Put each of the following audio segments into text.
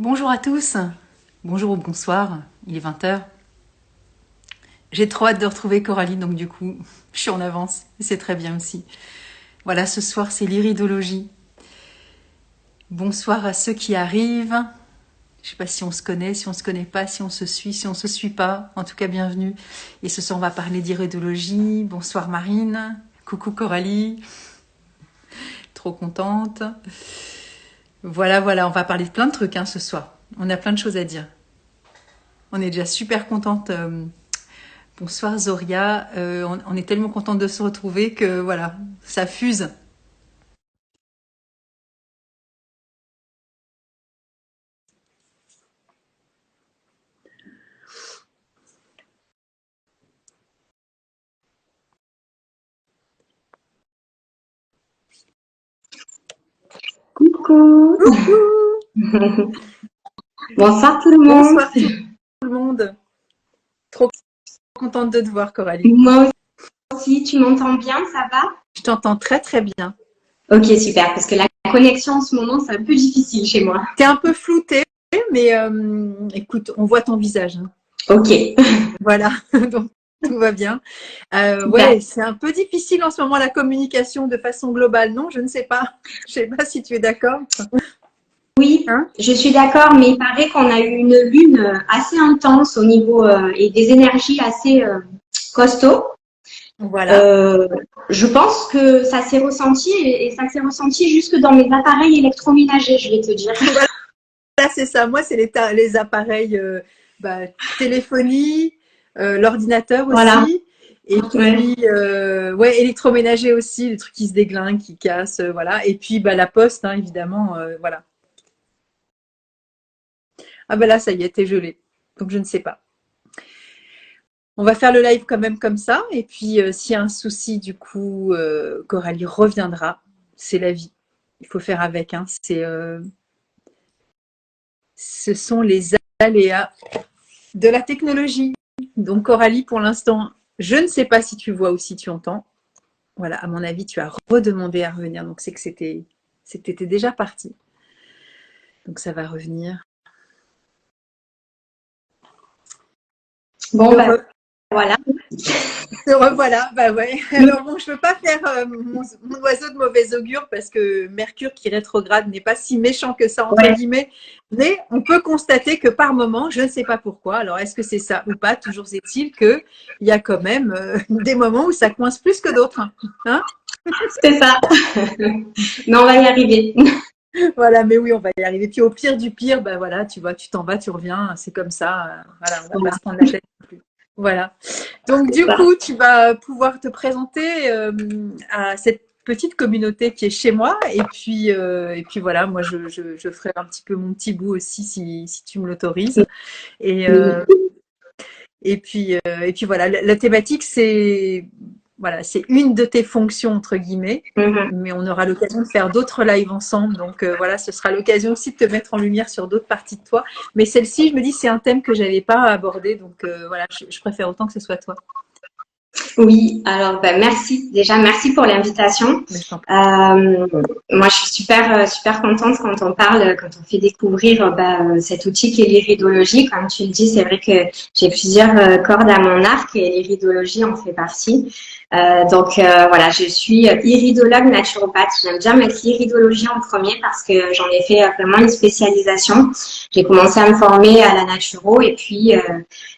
Bonjour à tous, bonjour ou bonsoir, il est 20h. J'ai trop hâte de retrouver Coralie, donc du coup, je suis en avance, et c'est très bien aussi. Voilà, ce soir, c'est l'iridologie. Bonsoir à ceux qui arrivent. Je sais pas si on se connaît, si on se connaît pas, si on se suit, si on se suit pas. En tout cas, bienvenue. Et ce soir, on va parler d'iridologie. Bonsoir Marine. Coucou Coralie. Trop contente. Voilà, on va parler de plein de trucs ce soir. On a plein de choses à dire. On est déjà super contente. Bonsoir Zoria, on est tellement contente de se retrouver que voilà, ça fuse. Coucou. Bonsoir tout le monde. Bonsoir tout le monde. Trop contente de te voir Coralie. Moi aussi, tu m'entends bien, ça va? Je t'entends très très bien. Ok, super, parce que la connexion en ce moment, c'est un peu difficile chez moi. T'es un peu floutée, mais écoute, on voit ton visage. Ok. Voilà, donc tout va bien. Ouais, c'est un peu difficile en ce moment la communication de façon globale, non? Je ne sais pas. Je sais pas si tu es d'accord. Oui, Hein? je suis d'accord, mais il paraît qu'on a eu une lune assez intense au niveau et des énergies assez costauds. Voilà. Je pense que ça s'est ressenti et ça s'est ressenti jusque dans mes appareils électroménagers, je vais te dire. Voilà, c'est ça. Moi, c'est les appareils téléphonie, l'ordinateur Voilà. aussi. Et Ouais. puis, ouais, électroménager aussi, les trucs qui se déglinguent, qui cassent, voilà. Et puis, la poste, hein, évidemment, voilà. Ah ben là, ça y est, t'es gelé. Donc, je ne sais pas. On va faire le live quand même comme ça. Et puis, s'il y a un souci, du coup, Coralie reviendra. C'est la vie. Il faut faire avec. Hein. Ce sont les aléas de la technologie. Donc Coralie, pour l'instant, je ne sais pas si tu vois ou si tu entends. Voilà, à mon avis, tu as redemandé à revenir. Donc c'est que c'était déjà parti. Donc ça va revenir. Bon, ben voilà. Te revoilà, bah ouais. Alors bon, je veux pas faire mon oiseau de mauvais augure parce que Mercure qui rétrograde n'est pas si méchant que ça entre Ouais. guillemets, mais on peut constater que par moment, je ne sais pas pourquoi. Alors est-ce que c'est ça ou pas? Toujours est-il que il y a quand même des moments où ça coince plus que d'autres, hein. C'est ça. Mais on va y arriver. Voilà, mais oui, on va y arriver. Puis au pire du pire, bah voilà, tu vois, tu t'en vas, tu reviens, c'est comme ça. Voilà, on va pas Voilà. se prendre la tête non plus. Voilà. Donc du coup, tu vas pouvoir te présenter à cette petite communauté qui est chez moi. Et puis voilà, moi je ferai un petit peu mon petit bout aussi si tu me l'autorises. Et, Oui. et puis voilà, la thématique c'est voilà, c'est une de tes fonctions entre guillemets, Mhm. mais on aura l'occasion de faire d'autres lives ensemble. Donc voilà, ce sera l'occasion aussi de te mettre en lumière sur d'autres parties de toi. Mais celle-ci, je me dis, c'est un thème que j'avais pas abordé, donc voilà, je préfère autant que ce soit toi. Oui, alors ben, merci. Déjà, merci pour l'invitation. Mais je t'en prie. Moi, je suis super contente quand on parle, quand on fait découvrir cet outil qui est l'iridologie. Comme tu le dis, c'est vrai que j'ai plusieurs cordes à mon arc et l'iridologie en fait partie. Voilà, je suis iridologue naturopathe. J'aime bien mettre l'iridologie en premier parce que j'en ai fait vraiment une spécialisation. J'ai commencé à me former à la naturo et puis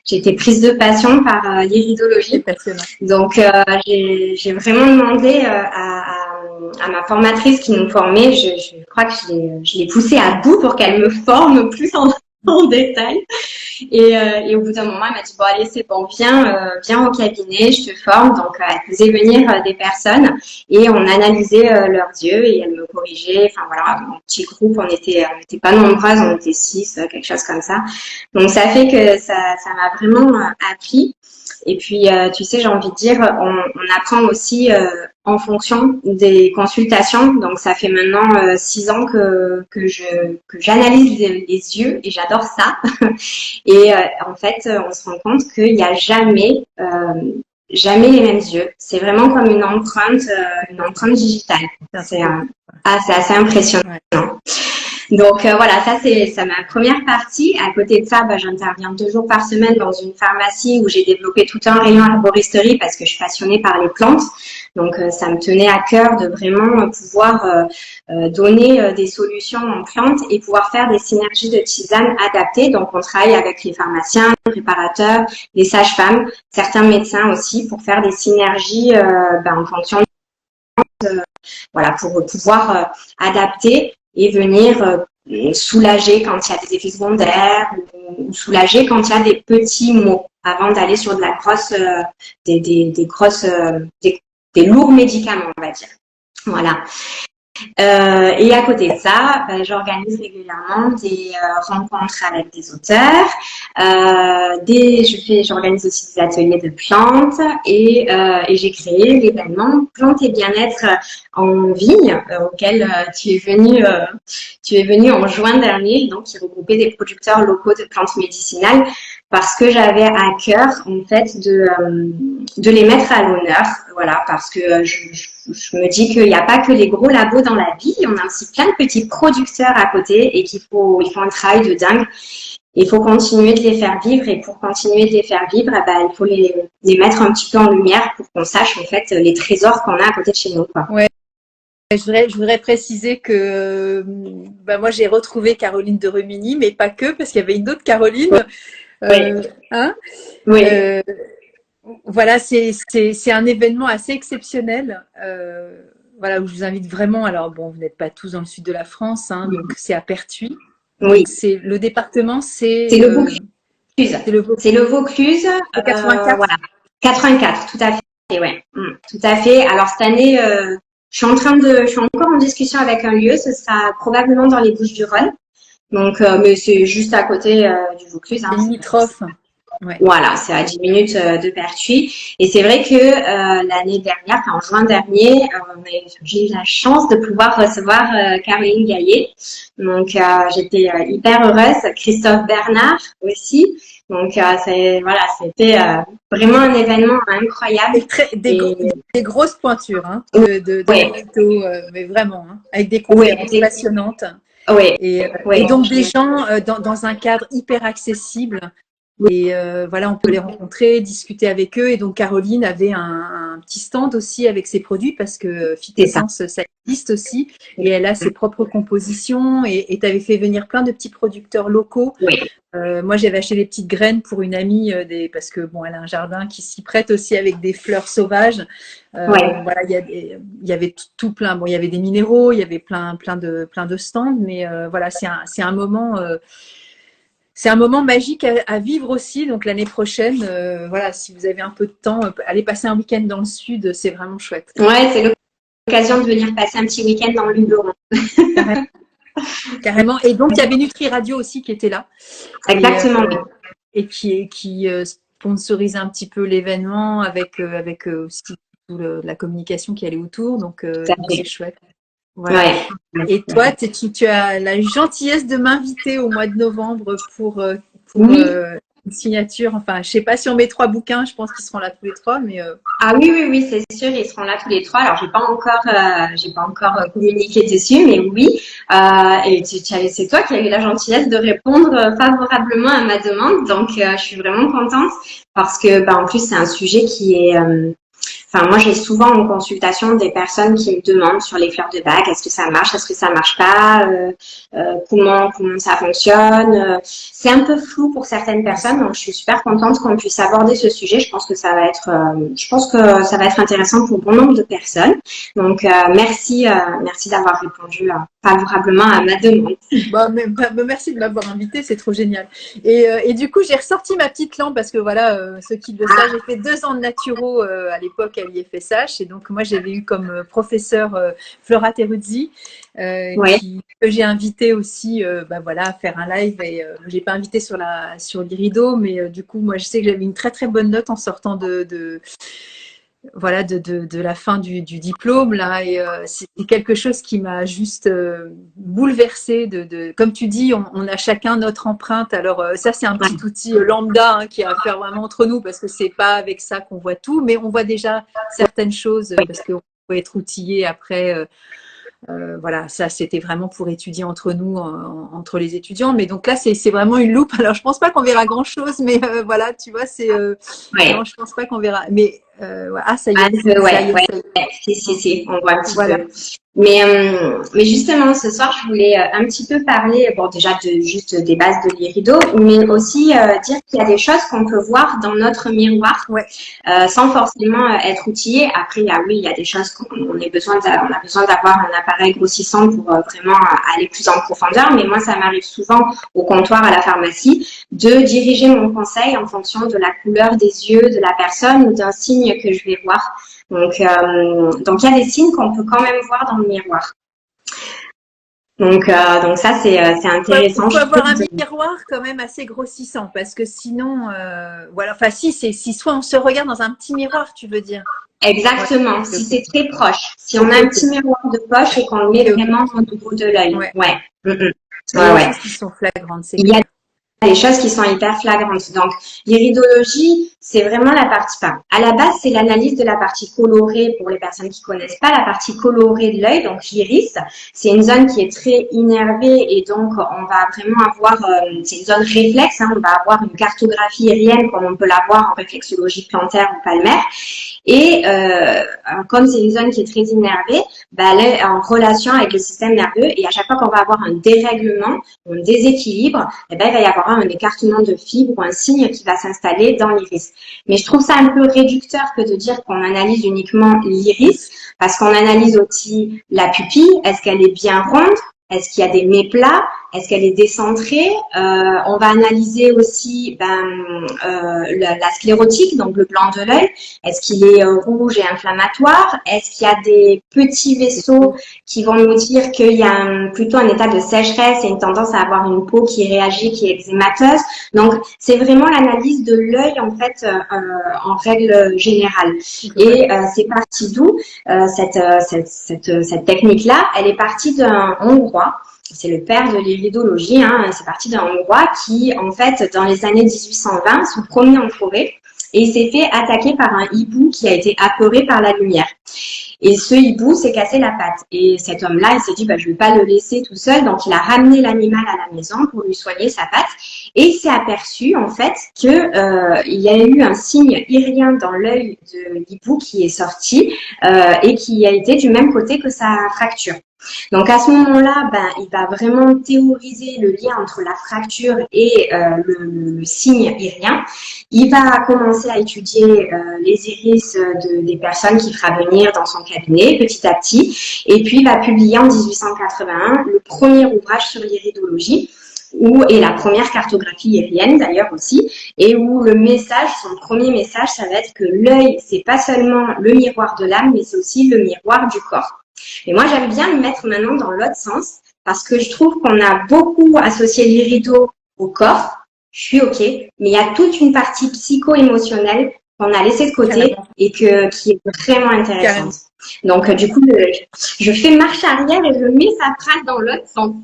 j'ai été prise de passion par C'est l'iridologie. passionnant. Donc, j'ai vraiment demandé à ma formatrice qui nous formait, je crois que je l'ai poussée à bout pour qu'elle me forme plus en détail. Et au bout d'un moment, elle m'a dit, bon, allez, c'est bon, viens au cabinet, je te forme. Donc, elle faisait venir des personnes et on analysait leurs yeux et elle me corrigeait. Enfin, voilà, mon petit groupe, on était pas nombreuses, on était 6, quelque chose comme ça. Donc, ça fait que ça m'a vraiment appris. Et puis, tu sais, j'ai envie de dire, on apprend aussi en fonction des consultations. Donc, ça fait maintenant 6 ans que j'analyse les yeux et j'adore ça. Et en fait, on se rend compte qu'il n'y a jamais les mêmes yeux. C'est vraiment comme une empreinte digitale. C'est un C'est truc de... c'est assez impressionnant. Ouais. Donc voilà, ça c'est ma première partie. À côté de ça, j'interviens 2 jours par semaine dans une pharmacie où j'ai développé tout un rayon arboristerie parce que je suis passionnée par les plantes. Donc ça me tenait à cœur de vraiment pouvoir donner des solutions en plantes et pouvoir faire des synergies de tisane adaptées. Donc on travaille avec les pharmaciens, les préparateurs, les sages-femmes, certains médecins aussi pour faire des synergies en fonction voilà, pour pouvoir adapter et venir soulager quand il y a des effets secondaires ou soulager quand il y a des petits maux avant d'aller sur de la grosse, des grosses, des lourds médicaments, on va dire. Voilà. Et à côté de ça, j'organise régulièrement des rencontres avec des auteurs. J'organise aussi des ateliers de plantes et j'ai créé l'événement Plantes et bien-être en vigne auquel tu es venu en juin dernier, donc qui regroupait des producteurs locaux de plantes médicinales parce que j'avais à cœur en fait de les mettre à l'honneur, voilà, parce que je me dis qu'il n'y a pas que les gros labos dans la vie, on a aussi plein de petits producteurs à côté et ils font un travail de dingue. Il faut continuer de les faire vivre et pour continuer de les faire vivre, il faut les mettre un petit peu en lumière pour qu'on sache en fait les trésors qu'on a à côté de chez nous, quoi. Ouais. Je voudrais préciser que moi j'ai retrouvé Caroline de Rumigny, mais pas que, parce qu'il y avait une autre Caroline. Oui. Hein Oui. Voilà, c'est un événement assez exceptionnel. Voilà, où je vous invite vraiment. Alors bon, vous n'êtes pas tous dans le sud de la France, hein, donc c'est à Pertuis. Oui. C'est le département, c'est le Vaucluse. C'est le Vaucluse. 84. Voilà. 84, tout à fait. Ouais. Tout à fait. Alors cette année, je suis encore en discussion avec un lieu. Ce sera probablement dans les Bouches-du-Rhône. Donc, mais c'est juste à côté du Vaucluse. C'est limitrophe. Ouais. Voilà, c'est à 10 minutes de Pertuis. Et c'est vrai que l'année dernière, en juin dernier, j'ai eu la chance de pouvoir recevoir Caroline Gaillet. Donc, j'étais hyper heureuse. Christophe Bernard aussi. Donc, c'était vraiment un événement incroyable. Des grosses pointures, hein, mais vraiment, hein, avec des conférences passionnantes. Oui. Et donc des gens dans un cadre hyper accessible. Et voilà, on peut les rencontrer, discuter avec eux. Et donc Caroline avait un petit stand aussi avec ses produits parce que Phytessence, ça existe aussi. Et elle a ses propres compositions. Et tu avais fait venir plein de petits producteurs locaux. Oui. Moi, j'avais acheté des petites graines pour une amie parce que bon, elle a un jardin qui s'y prête aussi avec des fleurs sauvages. Voilà, il y avait tout plein. Bon, il y avait des minéraux, il y avait plein de stands. Mais voilà, c'est un moment. C'est un moment magique à vivre aussi. Donc l'année prochaine, voilà, si vous avez un peu de temps, allez passer un week-end dans le sud, c'est vraiment chouette. Ouais, c'est l'occasion de venir passer un petit week-end dans le Luberon. Carrément. Et donc il y avait Nutri Radio aussi qui était là. Exactement. Et qui sponsorise un petit peu l'événement avec aussi la communication qui allait autour. Donc c'est chouette. Voilà. Ouais. Et toi, tu as la gentillesse de m'inviter au mois de novembre pour une signature. Enfin, je sais pas si on met 3 bouquins, je pense qu'ils seront là tous les 3, mais Ah oui, c'est sûr, ils seront là tous les 3. Alors, j'ai pas encore communiqué dessus, mais oui. Et c'est toi qui as eu la gentillesse de répondre favorablement à ma demande, donc je suis vraiment contente parce que, en plus, c'est un sujet qui est Enfin, moi, j'ai souvent en consultation des personnes qui me demandent sur les fleurs de bac, est-ce que ça marche, est-ce que ça marche pas, comment ça fonctionne. C'est un peu flou pour certaines personnes, donc je suis super contente qu'on puisse aborder ce sujet. Je pense que ça va être intéressant pour bon nombre de personnes. Donc, merci d'avoir répondu favorablement à ma demande. Merci de m'avoir invité, c'est trop génial. Et du coup, j'ai ressorti ma petite lampe parce que voilà, ceux qui le savent, j'ai fait 2 ans de naturo à l'époque à l'IFSH et donc moi j'avais eu comme professeur Flora Teruzzi que j'ai invité aussi à faire un live et j'ai pas invité sur l'Irido, mais du coup moi je sais que j'avais une très très bonne note en sortant de la fin du diplôme là, et c'est quelque chose qui m'a juste bouleversée comme tu dis, on a chacun notre empreinte. Alors ça c'est un petit outil lambda qui a à faire vraiment entre nous parce que c'est pas avec ça qu'on voit tout, mais on voit déjà certaines choses parce qu'on peut être outillé après Voilà, ça c'était vraiment pour étudier entre nous, entre les étudiants. Mais donc là, c'est vraiment une loupe. Alors je pense pas qu'on verra grand-chose, mais voilà, tu vois, Ouais. non, je pense pas qu'on verra. Mais ah, ça y Un est, peu, ça ouais, y est, ouais. ça y est. Si, on voit un petit Voilà. peu. Mais justement, ce soir, je voulais un petit peu parler, bon, déjà juste des bases de l'irido, mais aussi dire qu'il y a des choses qu'on peut voir dans notre miroir Ouais. sans forcément être outillé. Après, oui, il y a des choses on a besoin d'avoir un appareil grossissant pour vraiment aller plus en profondeur. Mais moi, ça m'arrive souvent au comptoir à la pharmacie de diriger mon conseil en fonction de la couleur des yeux de la personne ou d'un signe que je vais voir. Donc il y a des signes qu'on peut quand même voir dans le miroir. Donc ça, c'est Il intéressant, faut je avoir un trouve. miroir quand même assez grossissant parce que sinon, voilà. Enfin, si soit on se regarde dans un petit miroir, tu veux dire. Ouais. Exactement, Ok, si ok. c'est très proche. Si on Ok, a un petit ok. miroir de poche et qu'on le Ok, met ok. vraiment au niveau de l'œil. Ouais. Ouais. Il y a Ouais, des ouais. choses qui sont flagrantes, c'est Il y a clair. des choses qui sont hyper flagrantes. Donc, l'iridologie, c'est vraiment la partie, enfin, à la base, c'est l'analyse de la partie colorée pour les personnes qui connaissent pas la partie colorée de l'œil, donc l'iris. C'est une zone qui est très innervée et donc on va vraiment avoir, c'est une zone réflexe, hein, on va avoir une cartographie aérienne comme on peut l'avoir en réflexologie plantaire ou palmaire. Et comme c'est une zone qui est très innervée, elle est en relation avec le système nerveux et à chaque fois qu'on va avoir un dérèglement, un déséquilibre, il va y avoir un écartement de fibres ou un signe qui va s'installer dans l'iris. Mais je trouve ça un peu réducteur que de dire qu'on analyse uniquement l'iris parce qu'on analyse aussi la pupille. Est-ce qu'elle est bien ronde? Est-ce qu'il y a des méplats? Est-ce qu'elle est décentrée? On va analyser aussi la sclérotique, donc le blanc de l'œil. Est-ce qu'il est rouge et inflammatoire? Est-ce qu'il y a des petits vaisseaux qui vont nous dire qu'il y a plutôt un état de sécheresse et une tendance à avoir une peau qui réagit, qui est eczémateuse? Donc, c'est vraiment l'analyse de l'œil, en fait, en règle générale. Et c'est parti d'où cette technique-là? Elle est partie d'un Hongrois. C'est le père de l'iridologie, hein. C'est parti d'un Hongrois qui, en fait, dans les années 1820, se promenait en forêt et il s'est fait attaquer par un hibou qui a été apeuré par la lumière. Et ce hibou s'est cassé la patte. Et cet homme-là, il s'est dit, je vais pas le laisser tout seul. Donc, il a ramené l'animal à la maison pour lui soigner sa patte. Et il s'est aperçu, en fait, que il y a eu un signe irien dans l'œil de l'hibou qui est sorti et qui a été du même côté que sa fracture. Donc à ce moment-là, il va vraiment théoriser le lien entre la fracture et le signe irien. Il va commencer à étudier les iris des personnes qu'il fera venir dans son cabinet petit à petit. Et puis il va publier en 1881 le premier ouvrage sur l'iridologie et la première cartographie irienne d'ailleurs aussi, et où le message, son premier message, ça va être que l'œil, c'est pas seulement le miroir de l'âme, mais c'est aussi le miroir du corps. Et moi, j'aime bien le mettre maintenant dans l'autre sens parce que je trouve qu'on a beaucoup associé l'irido au corps. Je suis OK, mais il y a toute une partie psycho-émotionnelle qu'on a laissée de côté et qui est vraiment intéressante. Donc, du coup, je fais marche arrière et je mets sa phrase dans l'autre sens.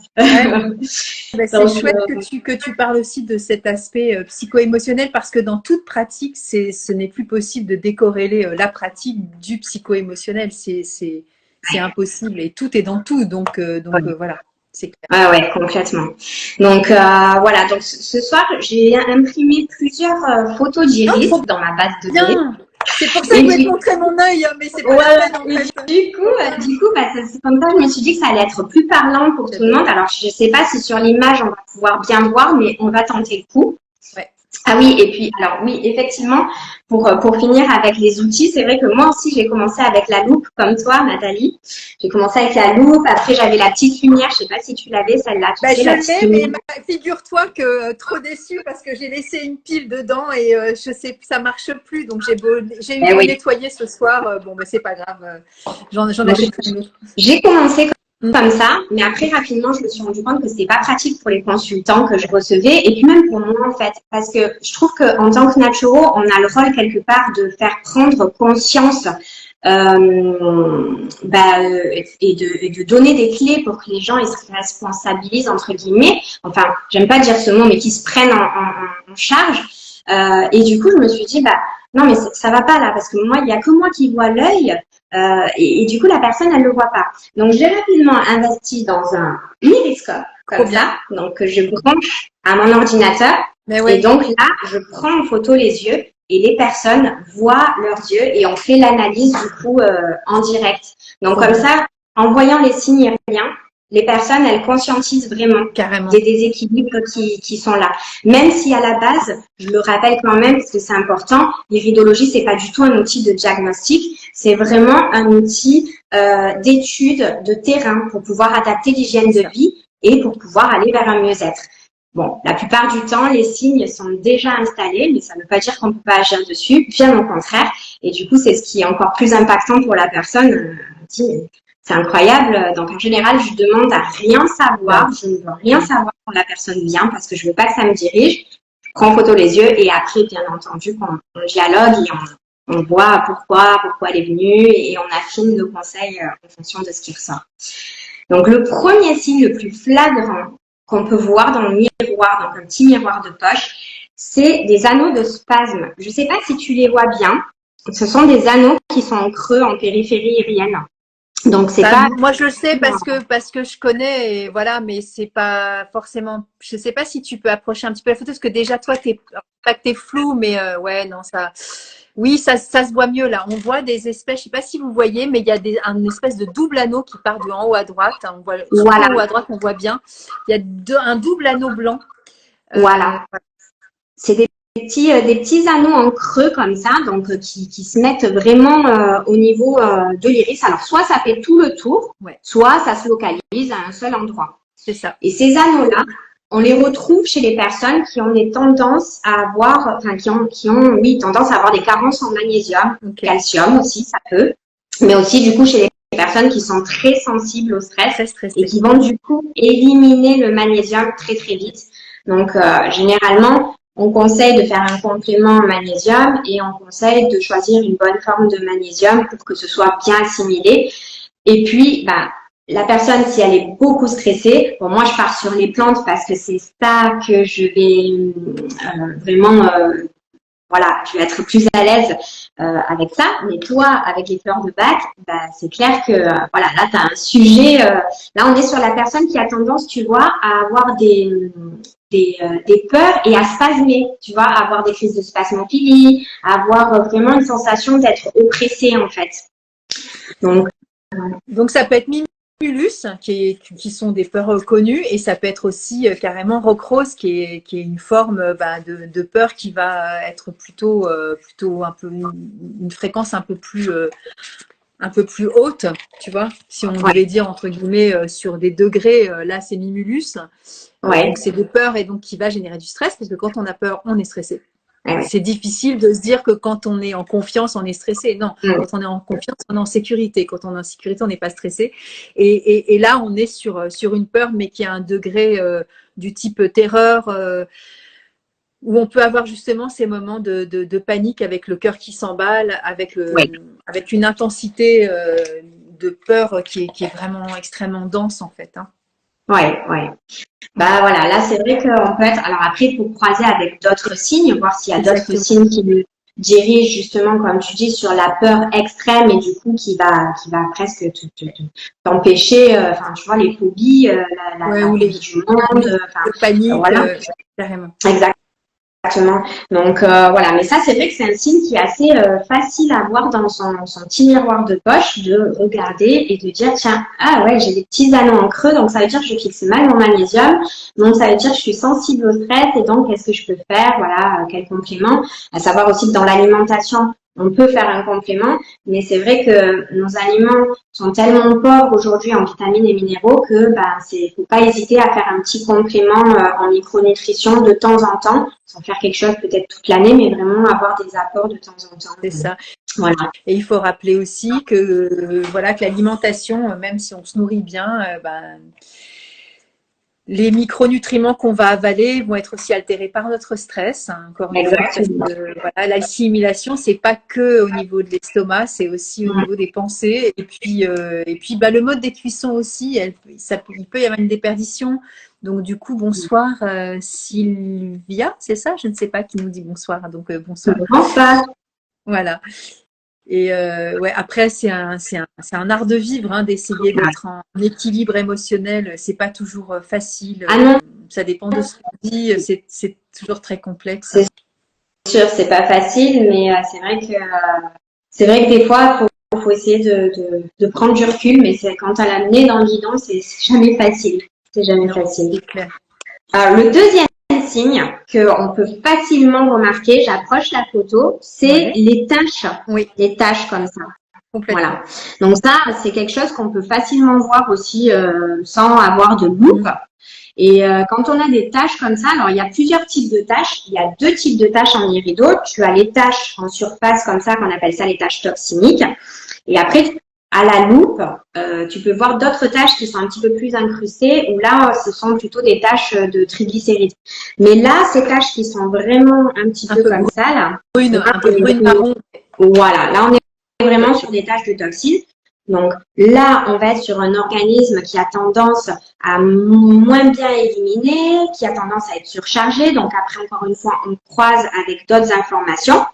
C'est chouette que tu parles aussi de cet aspect psycho-émotionnel parce que dans toute pratique, ce n'est plus possible de décorréler la pratique du psycho-émotionnel. C'est impossible et tout est dans tout. Donc voilà, c'est clair. Ah ouais, complètement. Donc voilà, donc ce soir, j'ai imprimé plusieurs photos d'iris dans ma base de données. C'est pour ça que je vais te montrer mon œil, mais c'est pas la peine en fait. Du coup, c'est comme ça, je me suis dit que ça allait être plus parlant pour tout le monde. Alors, je sais pas si sur l'image, on va pouvoir bien voir, mais on va tenter le coup. Ouais. Ah oui, et puis, alors oui, effectivement, pour finir avec les outils, c'est vrai que moi aussi, j'ai commencé avec la loupe, comme toi, Nathalie. J'ai commencé avec la loupe, après j'avais la petite lumière, je sais pas si tu l'avais, celle-là. Je l'ai, mais figure-toi que trop déçue parce que j'ai laissé une pile dedans et je sais ça marche plus, donc j'ai eu beau nettoyer ce soir, c'est pas grave, j'en achète une autre. J'ai commencé comme ça, mais après rapidement je me suis rendu compte que c'était pas pratique pour les consultants que je recevais et puis même pour moi en fait, parce que je trouve que en tant que naturo, on a le rôle quelque part de faire prendre conscience et de donner des clés pour que les gens ils se responsabilisent entre guillemets. Enfin, j'aime pas dire ce mot, mais qu'ils se prennent en charge. Et du coup, je me suis dit non mais ça va pas là parce que moi il y a que moi qui vois l'œil. et du coup, la personne, elle le voit pas. Donc, j'ai rapidement investi dans un iriscope, comme ça, donc que je branche à mon ordinateur. Mais oui. Et donc là, je prends en photo les yeux et les personnes voient leurs yeux et on fait l'analyse du coup en direct. Donc comme ça, en voyant les signes aériens, les personnes, elles conscientisent vraiment des déséquilibres qui sont là. Même si à la base, je le rappelle quand même parce que c'est important, l'iridologie, c'est pas du tout un outil de diagnostic, c'est vraiment un outil d'étude de terrain pour pouvoir adapter l'hygiène de vie et pour pouvoir aller vers un mieux-être. Bon, la plupart du temps, les signes sont déjà installés, mais ça ne veut pas dire qu'on ne peut pas agir dessus, bien au contraire. Et du coup, c'est ce qui est encore plus impactant pour la personne. C'est incroyable. Donc, en général, je demande à rien savoir. Je ne veux rien savoir quand la personne vient parce que je veux pas que ça me dirige. Je prends en photo les yeux et après, bien entendu, on dialogue et on voit pourquoi elle est venue et on affine nos conseils en fonction de ce qui ressort. Donc, le premier signe le plus flagrant qu'on peut voir dans le miroir, donc un petit miroir de poche, c'est des anneaux de spasme. Je ne sais pas si tu les vois bien. Ce sont des anneaux qui sont en creux, en périphérie irienne. Donc c'est pas. Moi je le sais parce que je connais et voilà, mais c'est pas forcément. Je sais pas si tu peux approcher un petit peu la photo parce que déjà toi pas que t'es flou, mais ouais non ça. Oui, ça se voit mieux là. On voit des espèces, je sais pas si vous voyez, mais il y a un espèce de double anneau qui part de en haut à droite. On voit en haut à droite, on voit bien. Il y a un double anneau blanc. Voilà. C'est des petits anneaux en creux comme ça, donc qui se mettent vraiment au niveau de l'iris. Alors soit ça fait tout le tour, soit ça se localise à un seul endroit. C'est ça. Et ces anneaux-là, on les retrouve chez les personnes qui ont des tendances à avoir, enfin qui ont tendance à avoir des carences en magnésium, calcium aussi, ça peut, mais aussi du coup chez les personnes qui sont très sensibles au stress et qui vont du coup éliminer le magnésium très très vite. Donc généralement, on conseille de faire un complément en magnésium et on conseille de choisir une bonne forme de magnésium pour que ce soit bien assimilé. Et puis, la personne, si elle est beaucoup stressée, bon, moi, je pars sur les plantes parce que c'est ça que je vais vraiment, voilà, je vais être plus à l'aise avec ça. Mais toi, avec les fleurs de bac, c'est clair que, voilà, là, tu as un sujet. Là, on est sur la personne qui a tendance, tu vois, à avoir des peurs et à spasmer, tu vois, à avoir des crises de spasmophilie, à avoir vraiment une sensation d'être oppressée, en fait. Donc ça peut être Mimulus, qui sont des peurs connues, et ça peut être aussi carrément Rocrose, qui est une forme de peur qui va être plutôt un peu une fréquence un peu plus haute, tu vois. Si on devait dire entre guillemets sur des degrés, là c'est Mimulus. Donc c'est des peurs et donc qui va générer du stress parce que quand on a peur, on est stressé. C'est difficile de se dire que quand on est en confiance, on est stressé. Non, quand on est en confiance, on est en sécurité. Quand on est en sécurité, on n'est pas stressé. Et là, on est sur une peur, mais qui a un degré du type terreur, où on peut avoir justement ces moments de panique avec le cœur qui s'emballe, avec une intensité de peur qui est vraiment extrêmement dense en fait. Hein. Ouais. Voilà, là c'est vrai qu'on peut être. Alors après, il faut croiser avec d'autres signes, voir s'il y a d'autres signes qui nous dirigent justement, comme tu dis, sur la peur extrême et du coup qui va presque t'empêcher. Enfin, tu vois, les phobies, la phobie du monde, le panique, voilà. Carrément. Exactement. Donc voilà, mais ça c'est vrai que c'est un signe qui est assez facile à voir dans son petit miroir de poche, de regarder et de dire tiens, ah ouais, j'ai des petits anneaux en creux, donc ça veut dire que je fixe mal mon magnésium, donc ça veut dire que je suis sensible au stress et donc qu'est-ce que je peux faire, voilà, quel complément. À savoir aussi que dans l'alimentation, on peut faire un complément, mais c'est vrai que nos aliments sont tellement pauvres aujourd'hui en vitamines et minéraux que faut pas hésiter à faire un petit complément en micronutrition de temps en temps, sans faire quelque chose peut-être toute l'année, mais vraiment avoir des apports de temps en temps. C'est ça. Voilà. Et il faut rappeler aussi que que l'alimentation, même si on se nourrit bien, les micronutriments qu'on va avaler vont être aussi altérés par notre stress, hein, encore une fois, parce que l'assimilation, c'est pas que au niveau de l'estomac, c'est aussi au niveau des pensées. Et puis le mode des cuissons aussi, il peut y avoir une déperdition. Donc du coup, bonsoir Sylvia, c'est ça? Je ne sais pas qui nous dit bonsoir. Donc bonsoir. Bonsoir. Voilà. Et ouais, après, c'est un art de vivre, hein, d'essayer d'être en équilibre émotionnel. C'est pas toujours facile. Ah non, Ça dépend de ce qu'on dit. C'est toujours très complexe. c'est sûr, c'est pas facile, mais c'est vrai que des fois, faut essayer de prendre du recul, mais c'est quand t'as la nez dans le guidon, c'est jamais facile. C'est jamais facile. C'est clair. Alors, le deuxième signe qu'on peut facilement remarquer, j'approche la photo, c'est les taches. Oui. Les taches comme ça. Complètement. Voilà. Donc ça, c'est quelque chose qu'on peut facilement voir aussi sans avoir de loupe. Et quand on a des taches comme ça, alors il y a plusieurs types de taches. Il y a 2 types de taches en irido. Tu as les taches en surface comme ça, qu'on appelle ça les taches toxiniques. Et après, à la loupe, tu peux voir d'autres taches qui sont un petit peu plus incrustées, où là, ce sont plutôt des taches de triglycérides. Mais là, ces taches qui sont vraiment un petit peu comme ça, là. Un peu brune marron. Voilà. Là, on est vraiment sur des taches de toxines. Donc là, on va être sur un organisme qui a tendance à moins bien éliminer, qui a tendance à être surchargé. Donc après, encore une fois, on croise avec d'autres informations.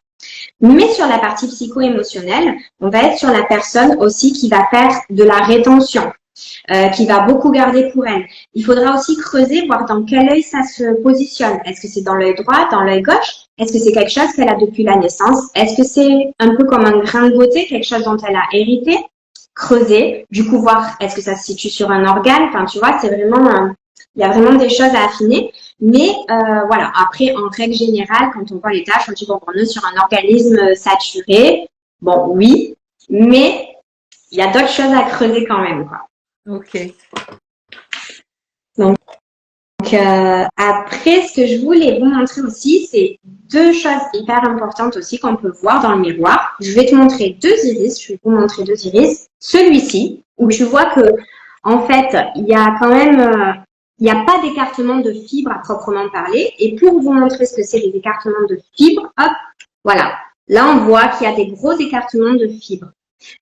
Mais sur la partie psycho-émotionnelle, on va être sur la personne aussi qui va faire de la rétention, qui va beaucoup garder pour elle. Il faudra aussi creuser, voir dans quel œil ça se positionne. Est-ce que c'est dans l'œil droit, dans l'œil gauche? Est-ce que c'est quelque chose qu'elle a depuis la naissance? Est-ce que c'est un peu comme un grain de beauté, quelque chose dont elle a hérité? Creuser, du coup voir est-ce que ça se situe sur un organe, enfin tu vois, c'est vraiment, il y a vraiment des choses à affiner, mais voilà, après en règle générale, quand on voit les taches, on dit bon, on est sur un organisme saturé, bon oui, mais il y a d'autres choses à creuser quand même, quoi. Ok. Donc après, ce que je voulais vous montrer aussi, c'est 2 choses hyper importantes aussi qu'on peut voir dans le miroir. Je vais te montrer 2 iris. Je vais vous montrer 2 iris. Celui-ci, où tu vois que, en fait, il y a quand même, il n'y a pas d'écartement de fibres à proprement parler. Et pour vous montrer ce que c'est les écartements de fibres, hop, voilà. Là, on voit qu'il y a des gros écartements de fibres.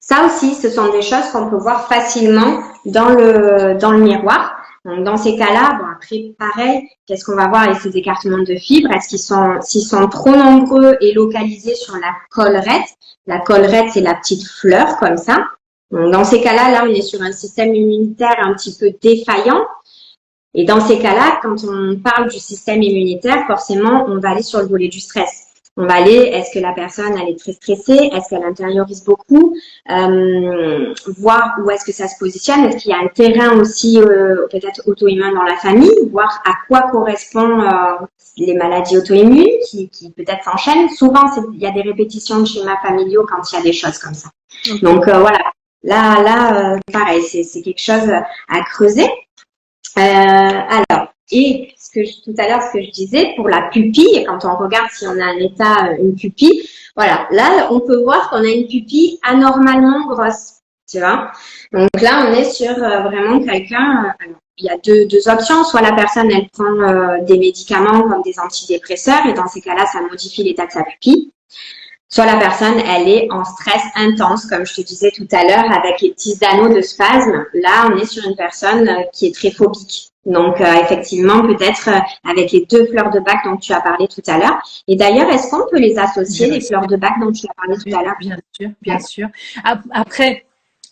Ça aussi, ce sont des choses qu'on peut voir facilement dans le miroir. Donc, dans ces cas-là, bon, après, pareil, qu'est-ce qu'on va voir avec ces écartements de fibres? S'ils sont trop nombreux et localisés sur la collerette? La collerette, c'est la petite fleur, comme ça. Donc, dans ces cas-là, là, on est sur un système immunitaire un petit peu défaillant. Et dans ces cas-là, quand on parle du système immunitaire, forcément, on va aller sur le volet du stress. On va aller, est-ce que la personne, elle est très stressée? Est-ce qu'elle intériorise beaucoup? Voir où est-ce que ça se positionne. Est-ce qu'il y a un terrain aussi peut-être auto-immun dans la famille? Voir à quoi correspondent les maladies auto-immunes qui peut-être s'enchaînent. Souvent, il y a des répétitions de schémas familiaux quand il y a des choses comme ça. Okay. Donc, voilà. Là, pareil, c'est quelque chose à creuser. Alors, et tout à l'heure, ce que je disais, pour la pupille, quand on regarde si on a un état, une pupille, voilà, là, on peut voir qu'on a une pupille anormalement grosse, tu vois. Donc là, on est sur vraiment quelqu'un, il y a deux options, soit la personne, elle prend des médicaments comme des antidépresseurs, et dans ces cas-là, ça modifie l'état de sa pupille. Soit la personne, elle est en stress intense, comme je te disais tout à l'heure, avec les petits anneaux de spasme. Là, on est sur une personne qui est très phobique. Donc, effectivement, peut-être avec les 2 fleurs de bac dont tu as parlé tout à l'heure. Et d'ailleurs, est-ce qu'on peut les associer, les fleurs de bac dont tu as parlé tout à l'heure? Bien sûr, bien sûr. Après,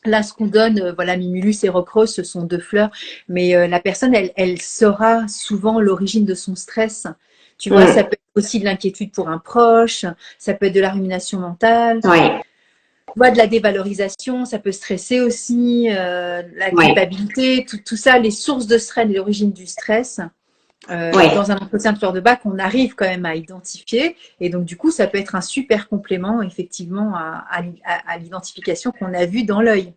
là, ce qu'on donne, voilà, Mimulus et Rock-Rose, ce sont 2 fleurs. Mais la personne, elle saura souvent l'origine de son stress. Tu vois, ça peut être aussi de l'inquiétude pour un proche, ça peut être de la rumination mentale, tu vois, de la dévalorisation, ça peut stresser aussi, la culpabilité, tout ça, les sources de stress, l'origine du stress. Dans un entretien de fleur de bac, on arrive quand même à identifier. Et donc, du coup, ça peut être un super complément, effectivement, à l'identification qu'on a vue dans l'œil.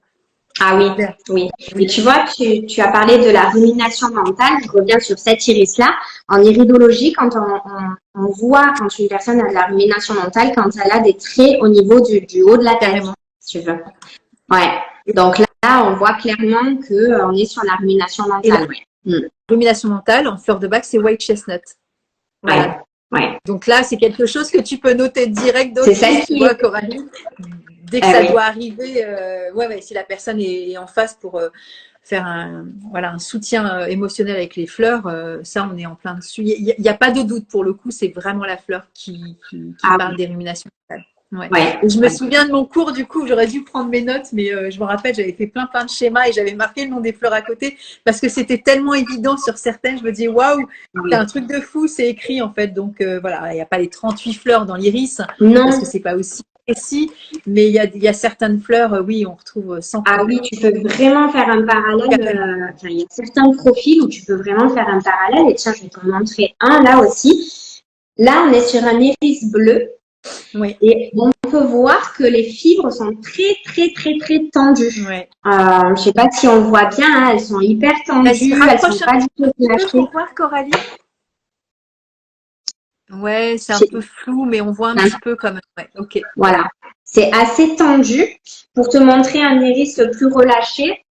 Ah oui, oui. Et tu vois, tu as parlé de la rumination mentale. Je reviens sur cette iris-là. En iridologie, quand on voit quand une personne a de la rumination mentale, quand elle a des traits au niveau du haut de la tête, si tu veux. Ouais. Donc là, on voit clairement que on est sur la rumination mentale. Rumination mentale, en fleur de bac, c'est white chestnut. Voilà. Ouais. Donc là, c'est quelque chose que tu peux noter direct d'office. C'est ça qui est Coralie. Dès que ça doit arriver, si la personne est en face pour faire un soutien émotionnel avec les fleurs, ça, on est en plein dessus. Il n'y a pas de doute pour le coup, c'est vraiment la fleur qui parle des ruminations mentales. Ouais. Ouais. Et je me souviens de mon cours, du coup, j'aurais dû prendre mes notes, mais je me rappelle, j'avais fait plein de schémas et j'avais marqué le nom des fleurs à côté parce que c'était tellement évident sur certaines. Je me disais, waouh, c'est un truc de fou, c'est écrit en fait. Donc voilà, il n'y a pas les 38 fleurs dans l'iris parce que Non. c'est pas aussi précis, mais il y a certaines fleurs, oui, on retrouve 100 Ah oui, couleurs. tu peux vraiment faire un parallèle. Carrément. Enfin, il y a certains profils où tu peux vraiment faire un parallèle. Et tiens, je vais t'en montrer un là aussi. Là, on est sur un iris bleu. Oui. Et on peut voir que les fibres sont très tendues. Ouais. Je sais pas si on voit bien, hein, elles sont hyper Vas-y, tendues, elles sont rapproche un pas du tout petit peu relâchées. pour voir, Coralie. Ouais, c'est un peu flou, mais on voit un petit peu quand même. Ouais, ok. Voilà, c'est assez tendu. Pour te montrer un iris plus relâché,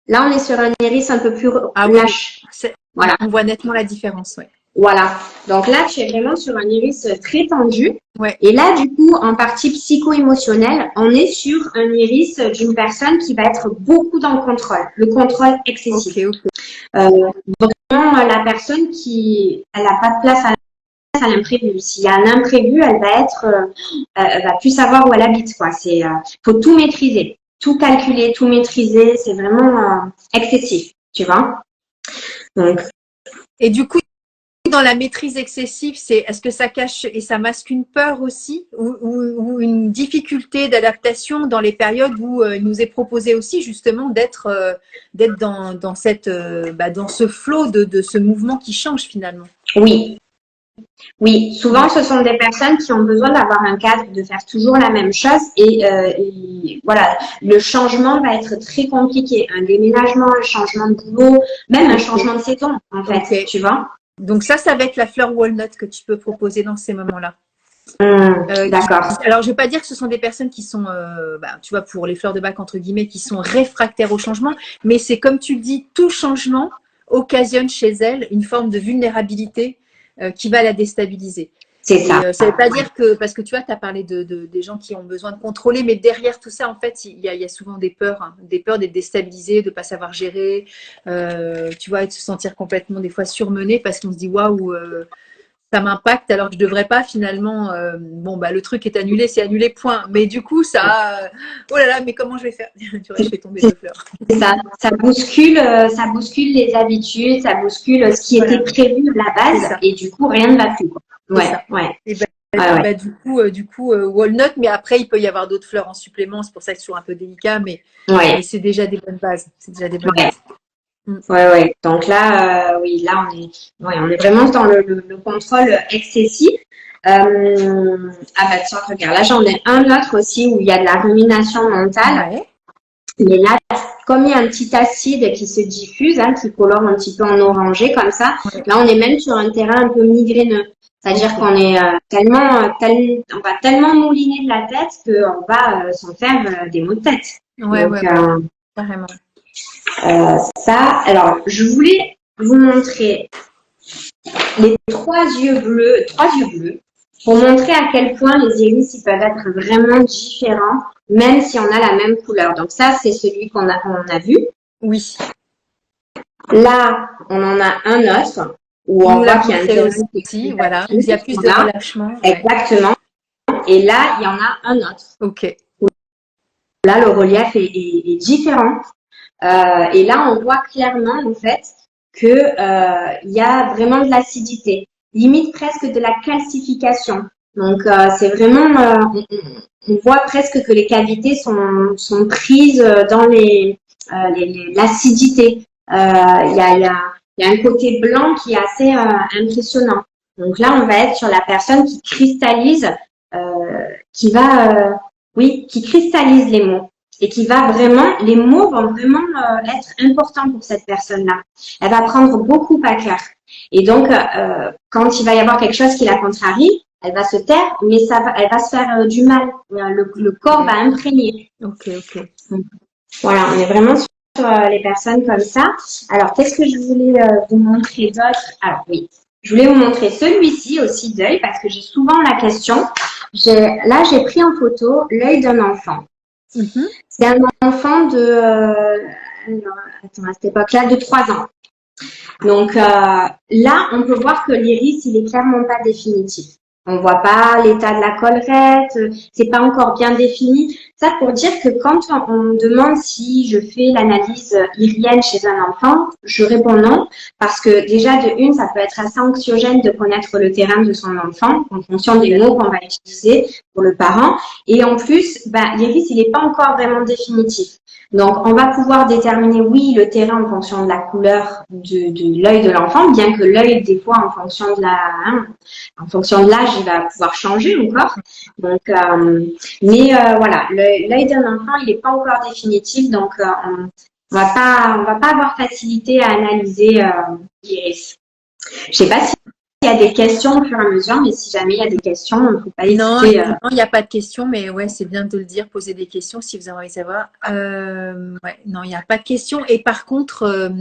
là on est sur un iris un peu plus lâche. Oui. Voilà. On voit nettement la différence, ouais. Voilà. Donc là, tu es vraiment sur un iris très tendu. Ouais. Et là, du coup, en partie psycho-émotionnelle, on est sur un iris d'une personne qui va être beaucoup dans le contrôle excessif. Ok. Vraiment, la personne elle n'a pas de place à l'imprévu. S'il y a un imprévu, elle va plus savoir où elle habite, quoi. Faut tout maîtriser, tout calculer, tout maîtriser. C'est vraiment excessif, tu vois. Donc. Et du coup, dans la maîtrise excessive, est-ce que ça cache et ça masque une peur aussi ou une difficulté d'adaptation dans les périodes où il nous est proposé aussi justement d'être dans ce flot de ce mouvement qui change finalement. Oui, souvent ce sont des personnes qui ont besoin d'avoir un cadre, de faire toujours la même chose et voilà, le changement va être très compliqué. Un déménagement, un changement de boulot, même un changement de saison en fait, tu vois. Donc ça va être la fleur walnut que tu peux proposer dans ces moments-là. D'accord. Alors, je ne vais pas dire que ce sont des personnes qui sont, tu vois, pour les fleurs de bac, entre guillemets, qui sont réfractaires au changement, mais c'est comme tu le dis, tout changement occasionne chez elles une forme de vulnérabilité qui va la déstabiliser. C'est ça. Ça ne veut pas dire que, parce que tu vois, tu as parlé des gens qui ont besoin de contrôler, mais derrière tout ça, en fait, il y a souvent des peurs, hein, des peurs d'être déstabilisé, de ne pas savoir gérer, tu vois, et de se sentir complètement, des fois, surmené parce qu'on se dit, waouh, ça m'impacte alors que je devrais pas finalement. Le truc est annulé, c'est annulé, point. Mais du coup, oh là là, mais comment je vais faire? Tu vois, je fais tomber deux fleurs. C'est ça. Ça bouscule les habitudes, ça bouscule ce qui était prévu à la base, et du coup, rien ne va plus. Ouais. Et du coup, walnut, mais après, il peut y avoir d'autres fleurs en supplément. C'est pour ça que c'est toujours un peu délicat, mais c'est déjà des bonnes bases. C'est déjà des bonnes bases. Ouais. Donc là, là on est vraiment dans le contrôle excessif. Tiens, regarde, là j'en ai un autre aussi où il y a de la rumination mentale. Ouais. Mais là, comme il y a un petit acide qui se diffuse, hein, qui colore un petit peu en orangé comme ça, là on est même sur un terrain un peu migraineux. C'est-à-dire qu'on est on va tellement mouliner de la tête qu'on va s'en faire des maux de tête. Ouais, carrément. Alors, je voulais vous montrer les trois yeux bleus, pour montrer à quel point les iris ils peuvent être vraiment différents, même si on a la même couleur. Donc ça, c'est celui qu'on a vu. Oui. Là, on en a un autre où on voit qu'il y a un terrain aussi, voilà. Il y a plus de relâchement. Exactement. Et là, il y en a un autre. Ok. Là, le relief est différent. Et là, on voit clairement, en fait, que il y a vraiment de l'acidité, limite presque de la calcification. Donc, c'est vraiment, on voit presque que les cavités sont prises dans l'acidité. Il y a un côté blanc qui est assez impressionnant. Donc là, on va être sur la personne qui cristallise, qui cristallise les mots. Et les mots vont vraiment être importants pour cette personne-là. Elle va prendre beaucoup à cœur. Et donc, quand il va y avoir quelque chose qui la contrarie, elle va se taire, mais elle va se faire du mal. Le corps va imprégner. Ok. Voilà, on est vraiment sur les personnes comme ça. Alors, qu'est-ce que je voulais vous montrer d'autre? Alors, oui, je voulais vous montrer celui-ci aussi d'œil parce que j'ai souvent la question. Là, j'ai pris en photo l'œil d'un enfant. C'est un enfant à cette époque-là, de 3 ans. Donc là, on peut voir que l'iris, il est clairement pas définitif. On voit pas l'état de la collerette, c'est pas encore bien défini. Ça pour dire que quand on me demande si je fais l'analyse irienne chez un enfant, je réponds non, parce que déjà de une, ça peut être assez anxiogène de connaître le terrain de son enfant en fonction des mots qu'on va utiliser pour le parent. Et en plus, l'iris, il n'est pas encore vraiment définitif. Donc, on va pouvoir déterminer, oui, le terrain en fonction de la couleur de l'œil de l'enfant, bien que l'œil, des fois, en fonction de l'âge, il va pouvoir changer encore. Donc, voilà, l'œil d'un enfant, il n'est pas encore définitif, donc on va pas avoir facilité à analyser l'iris. Je sais pas s'il y a des questions au fur et à mesure, mais si jamais il y a des questions, il ne faut pas hésiter. Non, il n'y a pas de questions, mais ouais, c'est bien de le dire, poser des questions si vous avez envie de savoir. Ouais, non, il n'y a pas de questions. Et par contre,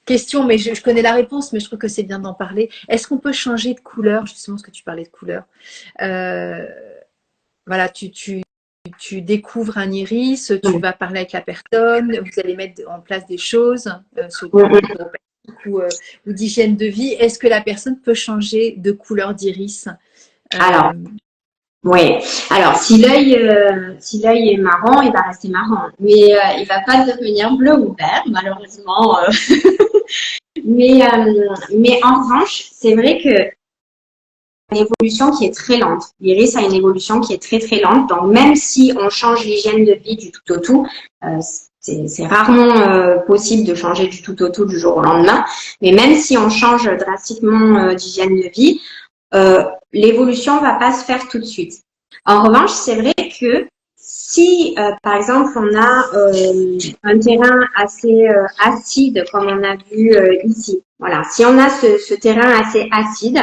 question, mais je connais la réponse, mais je trouve que c'est bien d'en parler. Est-ce qu'on peut changer de couleur, justement, parce que tu parlais de couleur. Voilà, tu découvres un iris, tu vas parler avec la personne, vous allez mettre en place des choses ou d'hygiène de vie. Est-ce que la personne peut changer de couleur d'iris? Alors, oui. Alors, si l'œil est marron, il va rester marron, mais il va pas devenir bleu ou vert, malheureusement. Mais en revanche, c'est vrai que une évolution qui est très lente. L'iris a une évolution qui est très très lente. Donc même si on change l'hygiène de vie du tout au tout, c'est rarement possible de changer du tout au tout du jour au lendemain. Mais même si on change drastiquement d'hygiène de vie, l'évolution va pas se faire tout de suite. En revanche, c'est vrai que si, par exemple, on a un terrain assez acide, comme on a vu ici, voilà, si on a ce terrain assez acide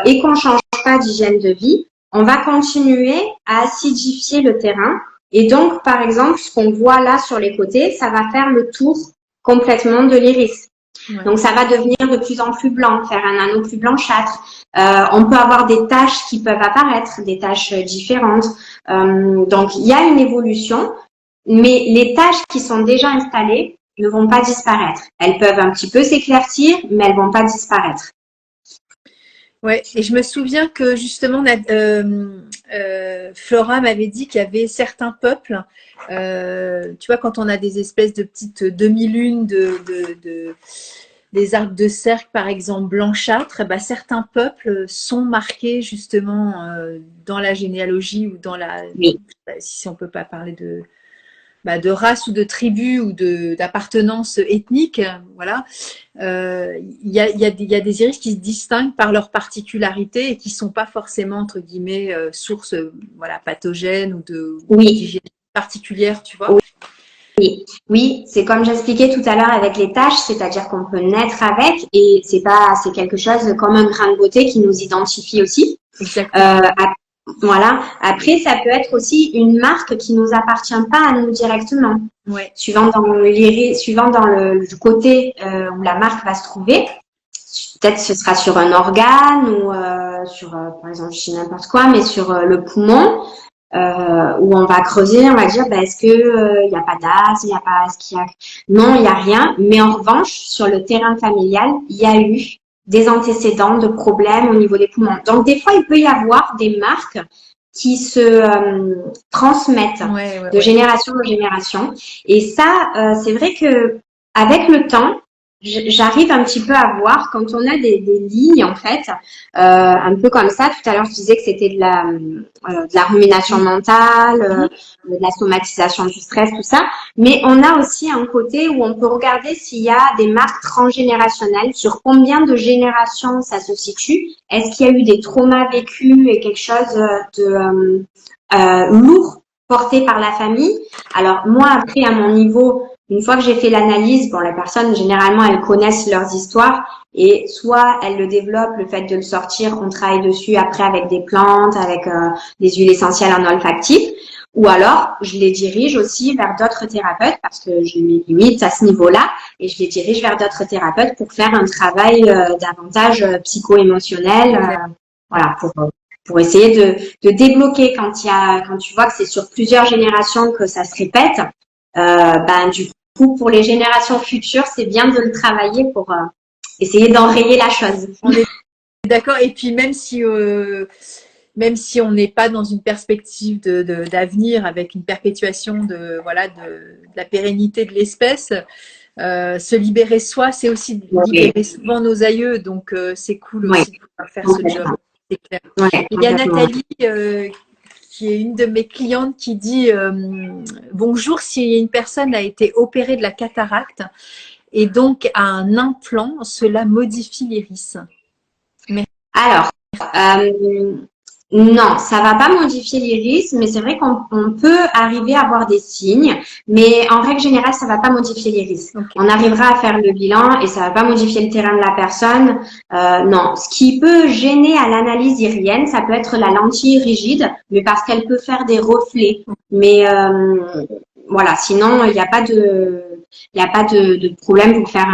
et qu'on change pas d'hygiène de vie, on va continuer à acidifier le terrain. Et donc, par exemple, ce qu'on voit là sur les côtés, ça va faire le tour complètement de l'iris. Ouais. Donc, ça va devenir de plus en plus blanc, faire un anneau plus blanchâtre. On peut avoir des taches qui peuvent apparaître, des taches différentes. Donc, il y a une évolution, mais les taches qui sont déjà installées ne vont pas disparaître. Elles peuvent un petit peu s'éclaircir, mais elles vont pas disparaître. Ouais, et je me souviens que justement, Flora m'avait dit qu'il y avait certains peuples, tu vois, quand on a des espèces de petites demi-lunes des arcs de cercle, par exemple, blanchâtres, certains peuples sont marqués justement dans la généalogie ou dans la… Oui. Si on ne peut pas parler de race ou de tribu ou d'appartenance ethnique, voilà. Il y a des iris qui se distinguent par leur particularité et qui sont pas forcément entre guillemets source pathogène ou d'hygiène particulière, tu vois. Oui, c'est comme j'expliquais tout à l'heure avec les taches, c'est-à-dire qu'on peut naître avec et c'est quelque chose comme un grain de beauté qui nous identifie aussi. Exactement. Voilà. Après, ça peut être aussi une marque qui nous appartient pas à nous directement. Ouais. Suivant dans le côté où la marque va se trouver. Peut-être ce sera sur un organe ou sur, par exemple, je sais n'importe quoi, mais sur le poumon. Où on va creuser, on va dire, est-ce que il y a pas d'as, il y a pas, est-ce qu'il y a, non, il y a rien. Mais en revanche, sur le terrain familial, il y a eu des antécédents de problèmes au niveau des poumons. Donc des fois, il peut y avoir des marques qui se transmettent de génération en génération. Et ça, c'est vrai que avec le temps, j'arrive un petit peu à voir quand on a des lignes en fait, un peu comme ça. Tout à l'heure, je disais que c'était de la rumination mentale, de la somatisation du stress, tout ça. Mais on a aussi un côté où on peut regarder s'il y a des marques transgénérationnelles, sur combien de générations ça se situe. Est-ce qu'il y a eu des traumas vécus et quelque chose de lourd porté par la famille? Alors moi, après, à mon niveau, une fois que j'ai fait l'analyse, les personnes, généralement, elles connaissent leurs histoires et soit elles le développent, le fait de le sortir, on travaille dessus après avec des plantes, avec des huiles essentielles en olfactif, ou alors je les dirige aussi vers d'autres thérapeutes parce que j'ai mes limites à ce niveau-là et je les dirige vers d'autres thérapeutes pour faire un travail davantage psycho-émotionnel, voilà, pour essayer de débloquer quand tu vois que c'est sur plusieurs générations que ça se répète, du coup, pour les générations futures, c'est bien de le travailler pour essayer d'enrayer la chose. d'accord. Et puis même si on n'est pas dans une perspective d'avenir avec une perpétuation de la pérennité de l'espèce, se libérer soi, c'est aussi libérer souvent nos aïeux. Donc c'est cool aussi de pouvoir faire ce job. C'est clair. Il y a Nathalie qui est une de mes clientes qui dit bonjour, si une personne a été opérée de la cataracte et donc a un implant, cela modifie l'iris. Alors, non, ça va pas modifier l'iris, mais c'est vrai qu'on peut arriver à voir des signes, mais en règle générale, ça va pas modifier l'iris. Okay. On arrivera à faire le bilan et ça va pas modifier le terrain de la personne. Non, ce qui peut gêner à l'analyse irienne, ça peut être la lentille rigide, mais parce qu'elle peut faire des reflets. Mais voilà, sinon il n'y a pas de problème pour faire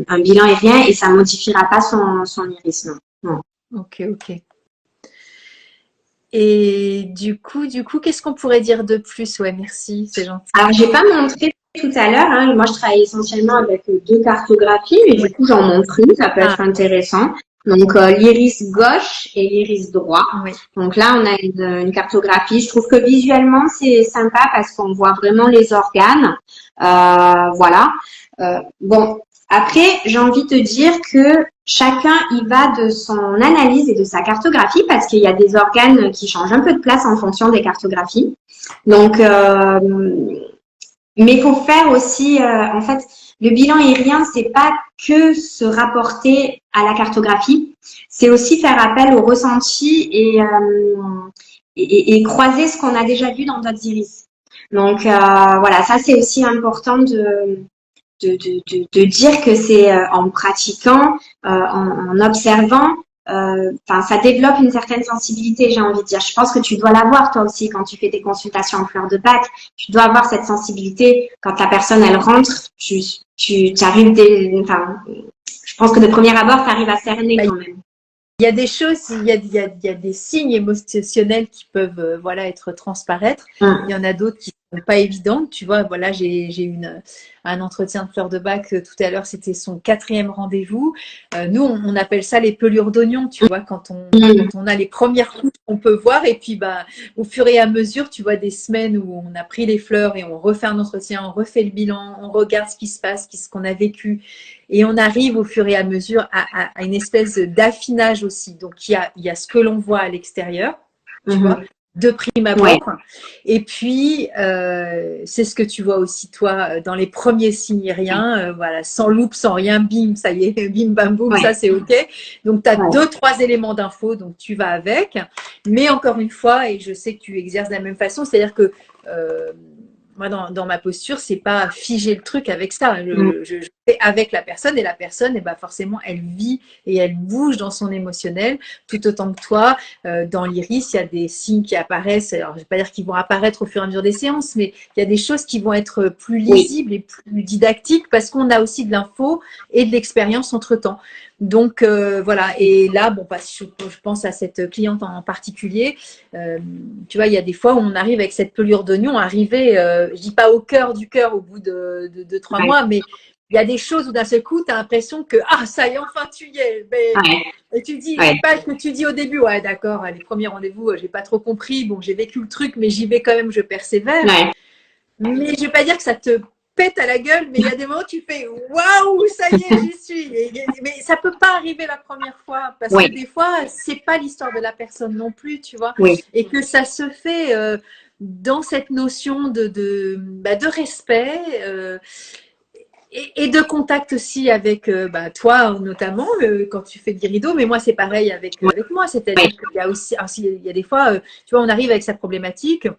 un bilan irien et ça modifiera pas son iris, non. Ok. Et du coup, qu'est-ce qu'on pourrait dire de plus? Ouais, merci, c'est gentil. Alors, j'ai pas montré tout à l'heure. Hein. Moi, je travaille essentiellement avec 2 cartographies, mais du coup, j'en montre une. Ça peut être intéressant. Donc, l'iris gauche et l'iris droit. Oui. Donc là, on a une cartographie. Je trouve que visuellement, c'est sympa parce qu'on voit vraiment les organes. Voilà. Bon, après, j'ai envie de te dire que chacun y va de son analyse et de sa cartographie parce qu'il y a des organes qui changent un peu de place en fonction des cartographies. Donc, mais il faut faire aussi, en fait, le bilan irien, c'est pas que se rapporter à la cartographie, c'est aussi faire appel au ressenti et croiser ce qu'on a déjà vu dans d'autres iris. Donc, voilà, ça c'est aussi important de dire que c'est en pratiquant, en observant, ça développe une certaine sensibilité, j'ai envie de dire. Je pense que tu dois l'avoir toi aussi quand tu fais tes consultations en fleurs de bac. Tu dois avoir cette sensibilité quand la personne elle rentre. Tu arrives je pense que de premier abord, tu arrives à cerner quand même. Il y a des choses, il y a des signes émotionnels qui peuvent être transparaître. Il y en a d'autres qui sont pas évidentes. Tu vois, voilà, j'ai eu un entretien de fleur de bac tout à l'heure, c'était son 4e rendez-vous. Nous, on appelle ça les pelures d'oignon, tu vois, quand on a les premières couches qu'on peut voir. Et puis, au fur et à mesure, tu vois, des semaines où on a pris les fleurs et on refait un entretien, on refait le bilan, on regarde ce qui se passe, ce qu'on a vécu. Et on arrive au fur et à mesure à une espèce d'affinage aussi. Donc, il y a ce que l'on voit à l'extérieur, tu vois, de prime abord. Ouais. Et puis, c'est ce que tu vois aussi, toi, dans les premiers signes iriens, voilà, sans loupe, sans rien, bim, ça y est, bim, bam, boum, ça c'est OK. Donc, tu as 2-3 éléments d'info, donc tu vas avec. Mais encore une fois, et je sais que tu exerces de la même façon, c'est-à-dire que moi, dans ma posture, c'est pas figer le truc avec ça. Je fais avec la personne et la personne, forcément, elle vit et elle bouge dans son émotionnel tout autant que toi. Dans l'iris, il y a des signes qui apparaissent. Alors, je vais pas dire qu'ils vont apparaître au fur et à mesure des séances, mais il y a des choses qui vont être plus lisibles et plus didactiques parce qu'on a aussi de l'info et de l'expérience entre temps. Donc voilà, et là, je pense à cette cliente en particulier. Tu vois, il y a des fois où on arrive avec cette pelure d'oignon, je dis pas au cœur du cœur au bout de 3 mois, mais il y a des choses où d'un seul coup, tu as l'impression que ça y est, enfin tu y es. Et tu dis, c'est pas ce que tu dis au début, ouais, d'accord, les premiers rendez-vous, j'ai pas trop compris, bon, j'ai vécu le truc, mais j'y vais quand même, je persévère. Mais je vais pas dire que ça te pète à la gueule, mais il y a des moments où tu fais waouh, ça y est, j'y suis. Mais ça peut pas arriver la première fois parce que des fois, c'est pas l'histoire de la personne non plus, tu vois, et que ça se fait dans cette notion de respect et de contact aussi avec toi notamment quand tu fais des rideaux, mais moi c'est pareil avec moi, c'est-à-dire qu'il y a aussi il y a des fois, tu vois, on arrive avec sa problématique.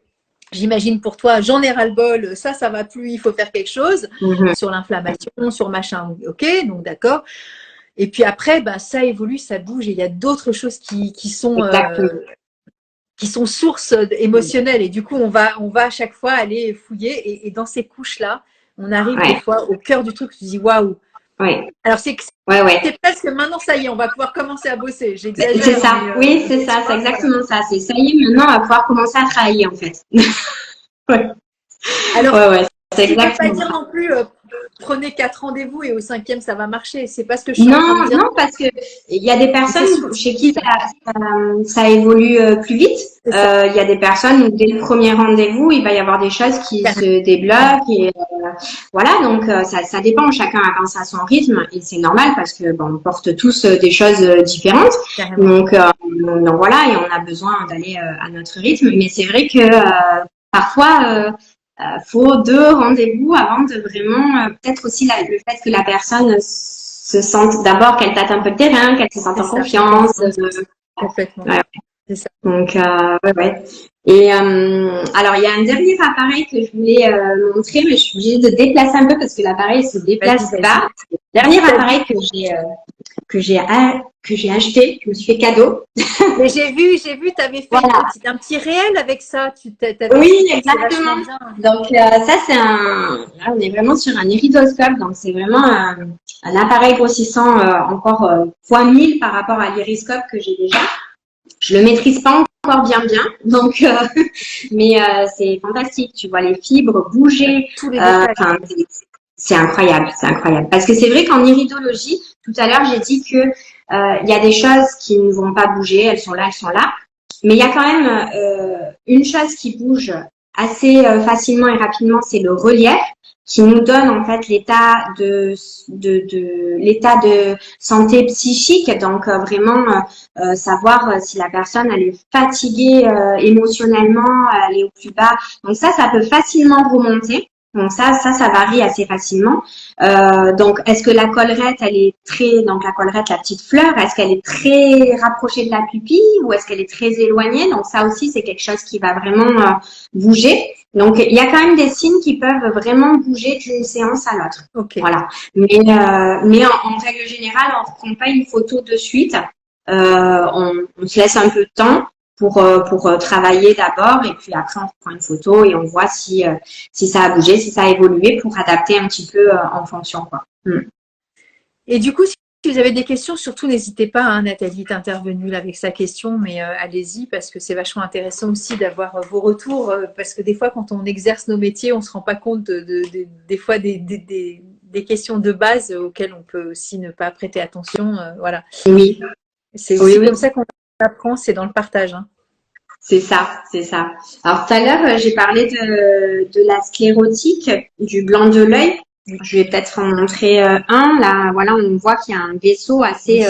J'imagine pour toi, j'en ai ras-le-bol, ça va plus, il faut faire quelque chose sur l'inflammation, sur machin, ok, donc d'accord. Et puis après, ça évolue, ça bouge et il y a d'autres choses qui sont sources émotionnelles et du coup, on va à chaque fois aller fouiller et dans ces couches-là, on arrive des fois au cœur du truc, tu te dis waouh. Alors c'est presque maintenant ça y est, on va pouvoir commencer à bosser. J'exagère. C'est ça, c'est ça, c'est exactement ça. C'est ça y est, maintenant on va pouvoir commencer à travailler en fait. Alors, c'est exactement. Tu ne peux pas dire non plus prenez 4 rendez-vous et au 5e, ça va marcher. C'est pas ce que je suis en train Non, de dire. non, parce que il y a des personnes chez qui ça évolue plus vite. C'est ça. Il y a des personnes où dès le premier rendez-vous, il va y avoir des choses qui se débloquent et voilà. Donc ça dépend. Chacun avance à son rythme et c'est normal parce que bon, on porte tous des choses différentes. Carrément. Donc voilà, et on a besoin d'aller à notre rythme. Mais c'est vrai que parfois faut 2 rendez-vous avant de vraiment peut-être aussi le fait que la personne se sente d'abord qu'elle tâte un peu le terrain, qu'elle se sente en confiance. Complètement. Ouais. C'est ça. Donc ouais. Et alors il y a un dernier appareil que je voulais montrer, mais je suis obligée de déplacer un peu parce que l'appareil se déplace pas. Le dernier appareil que j'ai acheté, je me suis fait cadeau. Mais j'ai vu, tu avais fait un petit réel avec ça. Oui, exactement. Donc ça c'est là on est vraiment sur un iridoscope, donc c'est vraiment un appareil grossissant encore fois 1000 par rapport à l'iriscope que j'ai déjà. Je le maîtrise pas encore bien, donc mais c'est fantastique. Tu vois les fibres bouger. Tous les détails. C'est incroyable, c'est incroyable. Parce que c'est vrai qu'en iridologie, tout à l'heure j'ai dit que il y a des choses qui ne vont pas bouger, elles sont là. Mais il y a quand même une chose qui bouge assez facilement et rapidement, c'est le relief qui nous donne en fait l'état de l'état de santé psychique. Donc vraiment savoir si la personne elle est fatiguée émotionnellement, elle est au plus bas. Donc ça peut facilement remonter. Donc ça varie assez facilement. Donc, est-ce que la collerette, donc la collerette, la petite fleur, est-ce qu'elle est très rapprochée de la pupille ou est-ce qu'elle est très éloignée? Donc ça aussi, c'est quelque chose qui va vraiment bouger. Donc, il y a quand même des signes qui peuvent vraiment bouger d'une séance à l'autre. Okay. Voilà. Mais en règle générale, on ne prend pas une photo de suite. On se laisse un peu de temps pour travailler d'abord et puis après on prend une photo et on voit si ça a bougé, si ça a évolué pour adapter un petit peu en fonction quoi. Et du coup, si vous avez des questions, surtout n'hésitez pas, hein, Nathalie est intervenue là avec sa question, mais allez-y parce que c'est vachement intéressant aussi d'avoir vos retours parce que des fois quand on exerce nos métiers, on se rend pas compte des fois des questions de base auxquelles on peut aussi ne pas prêter attention, voilà. Oui. C'est aussi comme ça qu'on apprend, c'est dans le partage. Hein. C'est ça. Alors tout à l'heure, j'ai parlé de la sclérotique, du blanc de l'œil. Je vais peut-être en montrer un. Là, voilà, on voit qu'il y a un vaisseau assez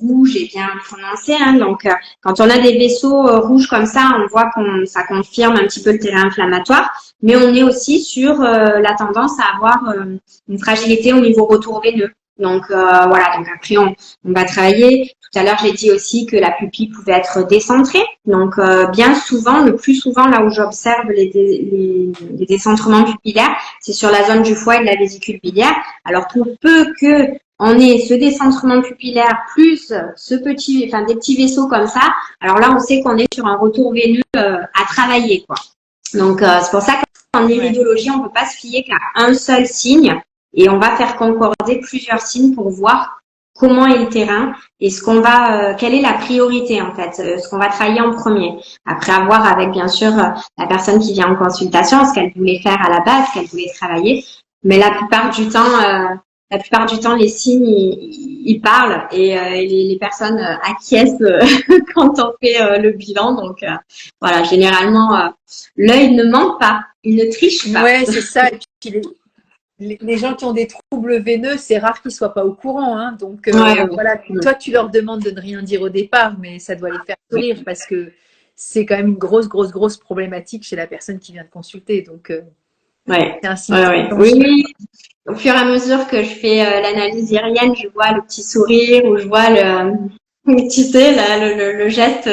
rouge et bien prononcé. Hein. Donc, quand on a des vaisseaux rouges comme ça, on voit ça confirme un petit peu le terrain inflammatoire. Mais on est aussi sur la tendance à avoir une fragilité au niveau retour veineux. Donc voilà, donc après on va travailler. Tout à l'heure j'ai dit aussi que la pupille pouvait être décentrée. Donc bien souvent, le plus souvent là où j'observe les décentrements pupillaires, c'est sur la zone du foie et de la vésicule biliaire. Alors pour peu que on ait ce décentrement pupillaire plus des petits vaisseaux comme ça, alors là on sait qu'on est sur un retour veineux à travailler quoi. Donc c'est pour ça qu'en iridologie on peut pas se fier qu'à un seul signe. Et on va faire concorder plusieurs signes pour voir comment est le terrain et quelle est la priorité en fait, ce qu'on va travailler en premier. Après avoir avec bien sûr la personne qui vient en consultation, ce qu'elle voulait faire à la base, ce qu'elle voulait travailler. Mais la plupart du temps, les signes ils parlent et les personnes acquiescent quand on fait le bilan. Donc voilà, généralement l'œil ne ment pas, il ne triche pas. Ouais, c'est ça. Et puis les gens qui ont des troubles veineux, c'est rare qu'ils soient pas au courant. Hein. Donc, voilà, toi, tu leur demandes de ne rien dire au départ, mais ça doit les faire sourire parce que c'est quand même une grosse problématique chez la personne qui vient de consulter. Donc, c'est un signe. Oui. Au fur et à mesure que je fais l'analyse irienne, je vois le petit sourire ou je vois tu sais, le geste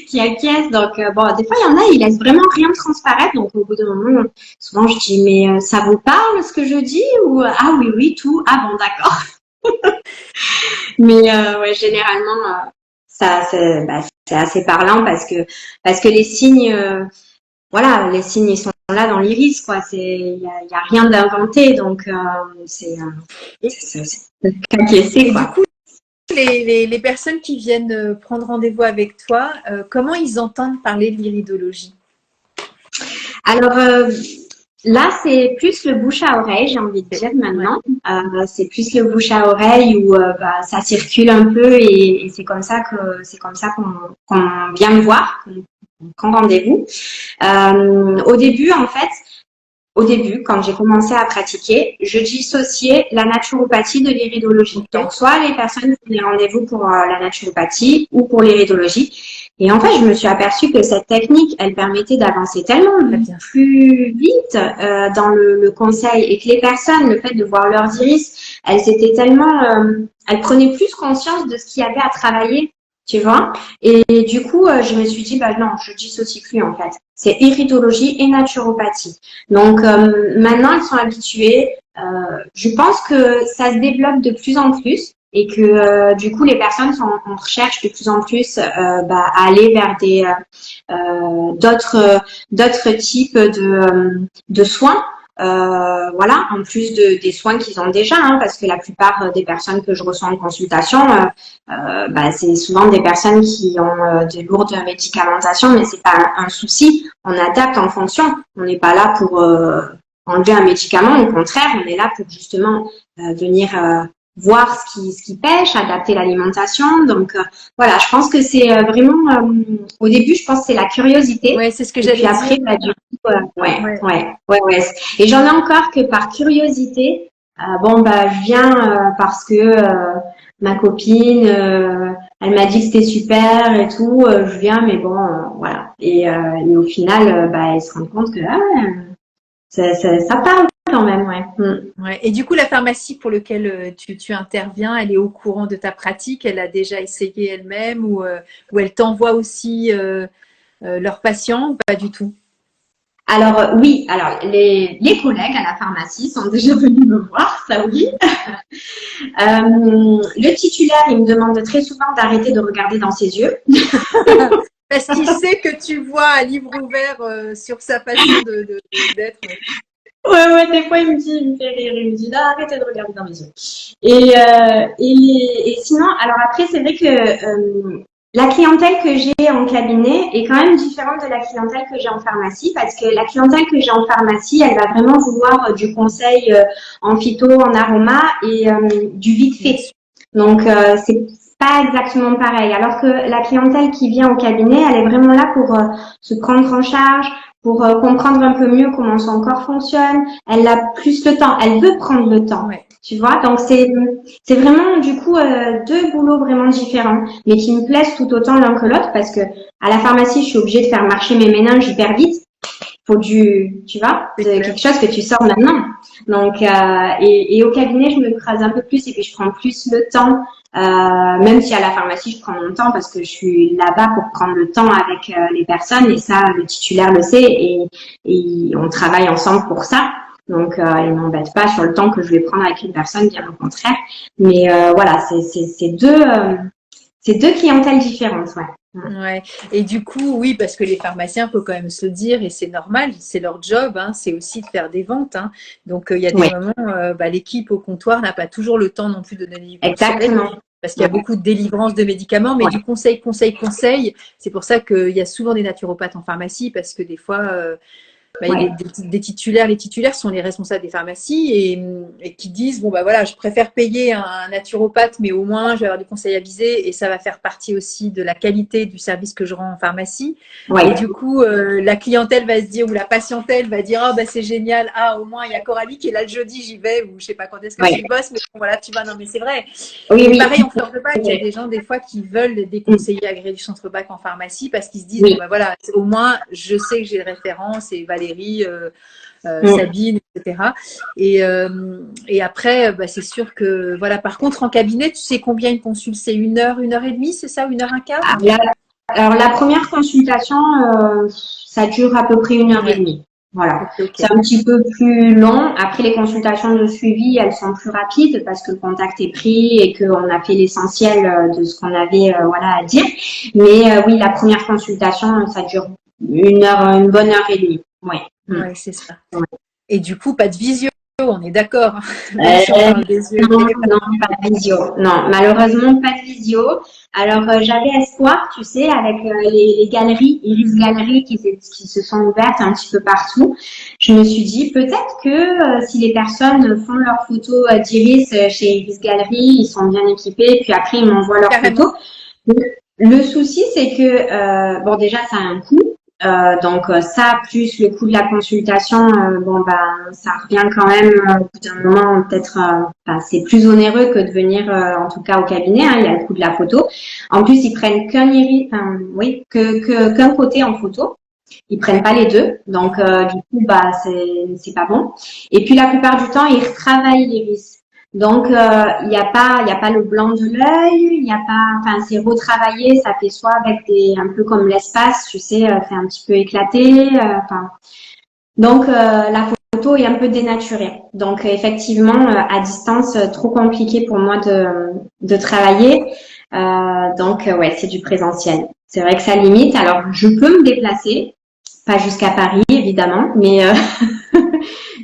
qui acquiesce. Donc, bon, des fois, il y en a, ils laissent vraiment rien transparaître. Donc, au bout d'un moment, souvent, je dis, mais ça vous parle ce que je dis? Ou, ah oui, tout. Ah bon, d'accord. Mais, ouais, généralement, ça, c'est assez parlant parce que les signes, voilà, les signes, ils sont là dans l'iris, quoi. Il y a rien d'inventé. Donc, c'est encaissé, quoi. Du coup, les personnes qui viennent prendre rendez-vous avec toi, comment ils entendent parler de l'iridologie? Alors, Là, c'est plus le bouche à oreille, j'ai envie de dire Ouais. maintenant. C'est plus le bouche à oreille où ça circule un peu et c'est comme ça qu'on vient me voir, qu'on prend rendez-vous. Au début, en fait, au début, quand j'ai commencé à pratiquer, je dissociais la naturopathie de l'iridologie. Ok. Donc, soit les personnes prenaient rendez-vous pour la naturopathie ou pour l'iridologie. Et en fait, je me suis aperçue que cette technique, elle permettait d'avancer tellement Très bien. plus vite dans le conseil et que les personnes, le fait de voir leurs iris, elles prenaient plus conscience de ce qu'il y avait à travailler, tu vois. Et du coup, je me suis dit, bah non, je dissocie plus en fait. C'est iridologie et naturopathie. Donc maintenant, ils sont habitués. Je pense que ça se développe de plus en plus et que du coup, les personnes sont en recherche de plus en plus à aller vers d'autres types de soins. Voilà, en plus des soins qu'ils ont déjà, hein, parce que la plupart des personnes que je reçois en consultation, c'est souvent des personnes qui ont de lourdes médicamentations, mais c'est pas un souci. On adapte en fonction. On n'est pas là pour enlever un médicament. Au contraire, on est là pour justement venir voir ce qui pêche, adapter l'alimentation. Donc voilà, je pense que c'est vraiment au début, je pense que c'est la curiosité. Ouais, c'est ce que Et puis j'allais dire. après, du coup, Ouais. ouais. Et j'en ai encore que par curiosité. Je viens parce que ma copine, elle m'a dit que c'était super et tout. Je viens, mais bon, voilà. Et au final, elle se rend compte que ça parle quand même, ouais. Ouais. Et du coup, la pharmacie pour laquelle tu interviens, elle est au courant de ta pratique, elle a déjà essayé elle-même ou elle t'envoie aussi leurs patients ou pas du tout? Alors oui, alors les collègues à la pharmacie sont déjà venus me voir, ça oui. Le titulaire, il me demande très souvent d'arrêter de regarder dans ses yeux. Parce qu'il sait que tu vois un livre ouvert sur sa façon d'être. Ouais, des fois il me fait rire, il me dit là, arrêtez de regarder dans mes yeux. Et sinon, alors après, c'est vrai que la clientèle que j'ai en cabinet est quand même différente de la clientèle que j'ai en pharmacie parce que la clientèle que j'ai en pharmacie, elle va vraiment vouloir du conseil en phyto, en aroma et du vite fait. Donc, c'est pas exactement pareil. Alors que la clientèle qui vient au cabinet, elle est vraiment là pour se prendre en charge, pour comprendre un peu mieux comment son corps fonctionne. Elle a plus le temps. Elle veut prendre le temps. Ouais. Tu vois, donc c'est vraiment du coup deux boulots vraiment différents, mais qui me plaisent tout autant l'un que l'autre parce que à la pharmacie, je suis obligée de faire marcher mes méninges hyper vite. Faut tu vois, C'est de clair. quelque chose que tu sors maintenant. Donc et au cabinet, je me crase un peu plus et puis je prends plus le temps. Même si à la pharmacie, je prends mon temps parce que je suis là-bas pour prendre le temps avec les personnes et ça, le titulaire le sait et on travaille ensemble pour ça. Donc, il m'embête pas sur le temps que je vais prendre avec une personne, bien au contraire. Mais voilà, c'est deux clientèles différentes, ouais. Ouais. Et du coup, oui, parce que les pharmaciens, faut quand même se dire, et c'est normal, c'est leur job, hein, c'est aussi de faire des ventes, hein. Donc, il y a des Ouais, moments, l'équipe au comptoir n'a pas toujours le temps non plus de donner du conseil, exactement. parce qu'il y a Ouais, beaucoup de délivrance de médicaments, mais ouais, du conseil, conseil, conseil. C'est pour ça qu'il y a souvent des naturopathes en pharmacie, parce que des fois, il y a ouais, des titulaires. Les titulaires sont les responsables des pharmacies et qui disent bon, bah voilà, je préfère payer un naturopathe, mais au moins je vais avoir du conseil avisé et ça va faire partie aussi de la qualité du service que je rends en pharmacie. Et ouais. du coup, la clientèle va se dire ou la patientèle va dire ah, bah c'est génial, ah, au moins il y a Coralie qui est là le jeudi, j'y vais, ou je sais pas quand est-ce que Ouais. tu bosse, mais bon, voilà, tu vas, non, mais c'est vrai. Oui, Et oui, pareil en centre bac, il y a oui, des gens des fois qui veulent des mm, conseillers agréés du centre bac en pharmacie parce qu'ils se disent bon oui, ben voilà, au moins je sais que j'ai le référent, c'est Valérie, mm. Sabine, etc. Et après, c'est sûr que voilà. Par contre, en cabinet, tu sais combien une consulte? C'est une heure et demie, c'est ça, une heure un quart? Alors, la première consultation, ça dure à peu près une heure et Ouais, demie. Voilà. ok, ok. C'est un petit peu plus long. Après, les consultations de suivi, elles sont plus rapides parce que le contact est pris et qu'on a fait l'essentiel de ce qu'on avait voilà, à dire. Mais oui, la première consultation, ça dure une bonne heure et demie. Ouais. Mm. Ouais, c'est ça. Et du coup, pas de visio. on est d'accord. Même si on Euh, parle des yeux. non, non, pas de visio. Non, malheureusement, pas de visio. Alors, j'avais espoir, tu sais, avec les galeries, Iris Galeries qui se sont ouvertes un petit peu partout. Je me suis dit, peut-être que si les personnes font leurs photos d'Iris chez Iris Galeries, ils sont bien équipés, puis après, ils m'envoient leurs Carrément. photos. Le souci, c'est que, bon, déjà, ça a un coût. Donc ça plus le coût de la consultation, bon ben ça revient quand même au bout d'un moment peut-être, enfin, c'est plus onéreux que de venir en tout cas au cabinet. Hein, il y a le coût de la photo. En plus ils prennent qu'un iris, enfin, oui, qu'un côté en photo. Ils prennent pas les deux, donc du coup bah c'est pas bon. Et puis la plupart du temps ils retravaillent l'iris. Donc il y a pas le blanc de l'œil, il y a pas, enfin c'est retravaillé, ça fait soit avec des un peu comme l'espace, tu sais, c'est un petit peu éclaté, enfin. Donc la photo est un peu dénaturée. Donc effectivement à distance trop compliqué pour moi de travailler. Donc ouais, c'est du présentiel. C'est vrai que ça limite. Alors je peux me déplacer, pas jusqu'à Paris évidemment, mais